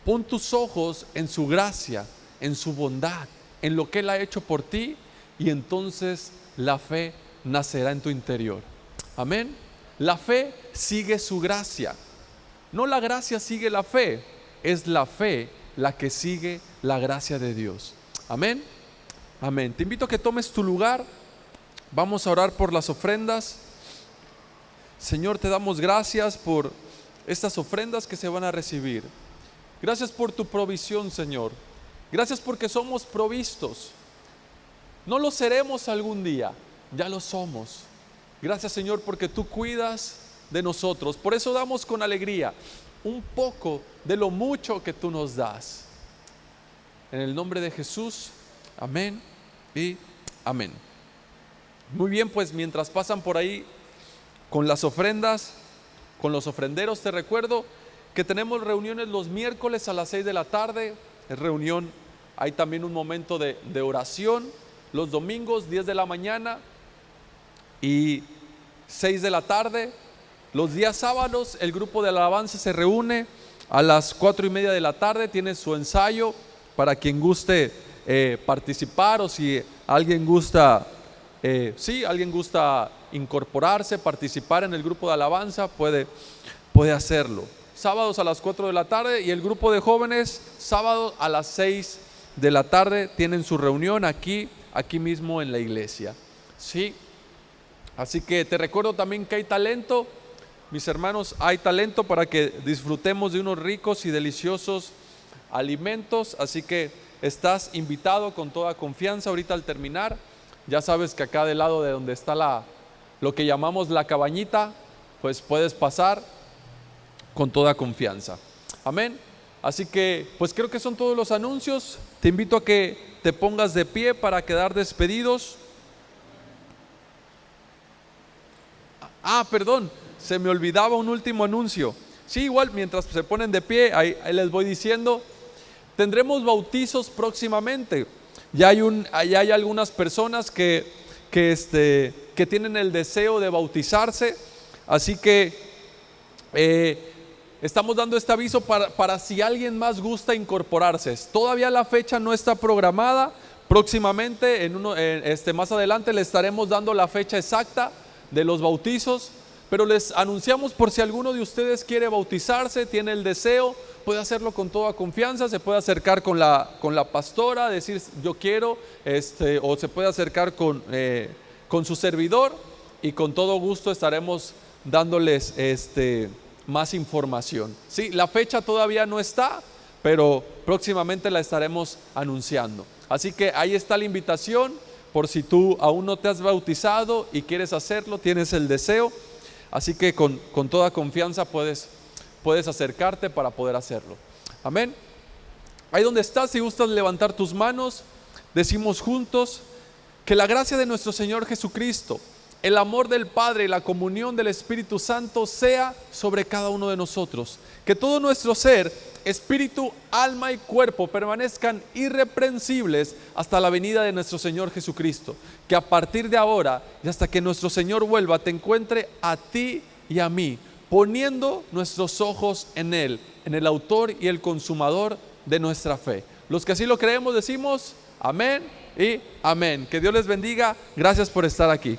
Pon tus ojos en su gracia, en su bondad, en lo que Él ha hecho por ti, y entonces la fe nacerá en tu interior. Amén. La fe sigue su gracia. No la gracia sigue la fe, es la fe la que sigue la gracia de Dios. Amén. Amén. Te invito a que tomes tu lugar. Vamos a orar por las ofrendas. Señor, te damos gracias por estas ofrendas que se van a recibir. Gracias por tu provisión, Señor. Gracias porque somos provistos. No lo seremos algún día, ya lo somos. Gracias, Señor, porque tú cuidas de nosotros. Por eso damos con alegría un poco de lo mucho que tú nos das. En el nombre de Jesús, amén y amén. Muy bien, pues mientras pasan por ahí con las ofrendas, con los ofrenderos, te recuerdo que tenemos reuniones los miércoles a las 6 de la tarde, es reunión, hay también un momento de oración, los domingos 10 de la mañana y 6 de la tarde, los días sábados el grupo de alabanza se reúne a las 4:30 de la tarde, tiene su ensayo para quien guste participar, o si alguien gusta, alguien gusta incorporarse, participar en el grupo de alabanza, puede hacerlo. Sábados a las 4 de la tarde, y el grupo de jóvenes sábados a las 6 de la tarde tienen su reunión aquí mismo en la iglesia, ¿sí? Así que te recuerdo también que hay talento, mis hermanos, hay talento para que disfrutemos de unos ricos y deliciosos alimentos, así que estás invitado con toda confianza. Ahorita al terminar, ya sabes que acá del lado de donde está lo que llamamos la cabañita, pues puedes pasar con toda confianza. Amén. Así que pues creo que son todos los anuncios. Te invito a que te pongas de pie para quedar despedidos. Perdón, se me olvidaba un último anuncio. Sí, igual mientras se ponen de pie, ahí les voy diciendo. Tendremos bautizos próximamente. Ya hay algunas personas que tienen el deseo de bautizarse. Así que estamos dando este aviso para si alguien más gusta incorporarse. Todavía la fecha no está programada. Próximamente, más adelante, le estaremos dando la fecha exacta de los bautizos. Pero les anunciamos, por si alguno de ustedes quiere bautizarse, tiene el deseo, puede hacerlo con toda confianza. Se puede acercar con la pastora, decir yo quiero, o se puede acercar con su servidor, y con todo gusto estaremos dándoles más información. Sí, la fecha todavía no está, pero próximamente la estaremos anunciando. Así que ahí está la invitación, por si tú aún no te has bautizado y quieres hacerlo, tienes el deseo. Así que con toda confianza puedes acercarte para poder hacerlo. Amén. Ahí donde estás, si gustas levantar tus manos, decimos juntos: que la gracia de nuestro Señor Jesucristo, el amor del Padre y la comunión del Espíritu Santo sea sobre cada uno de nosotros. Que todo nuestro ser, espíritu, alma y cuerpo permanezcan irreprensibles hasta la venida de nuestro Señor Jesucristo. Que a partir de ahora y hasta que nuestro Señor vuelva, te encuentre a ti y a mí, poniendo nuestros ojos en Él, en el autor y el consumador de nuestra fe. Los que así lo creemos decimos amén y amén. Que Dios les bendiga. Gracias por estar aquí.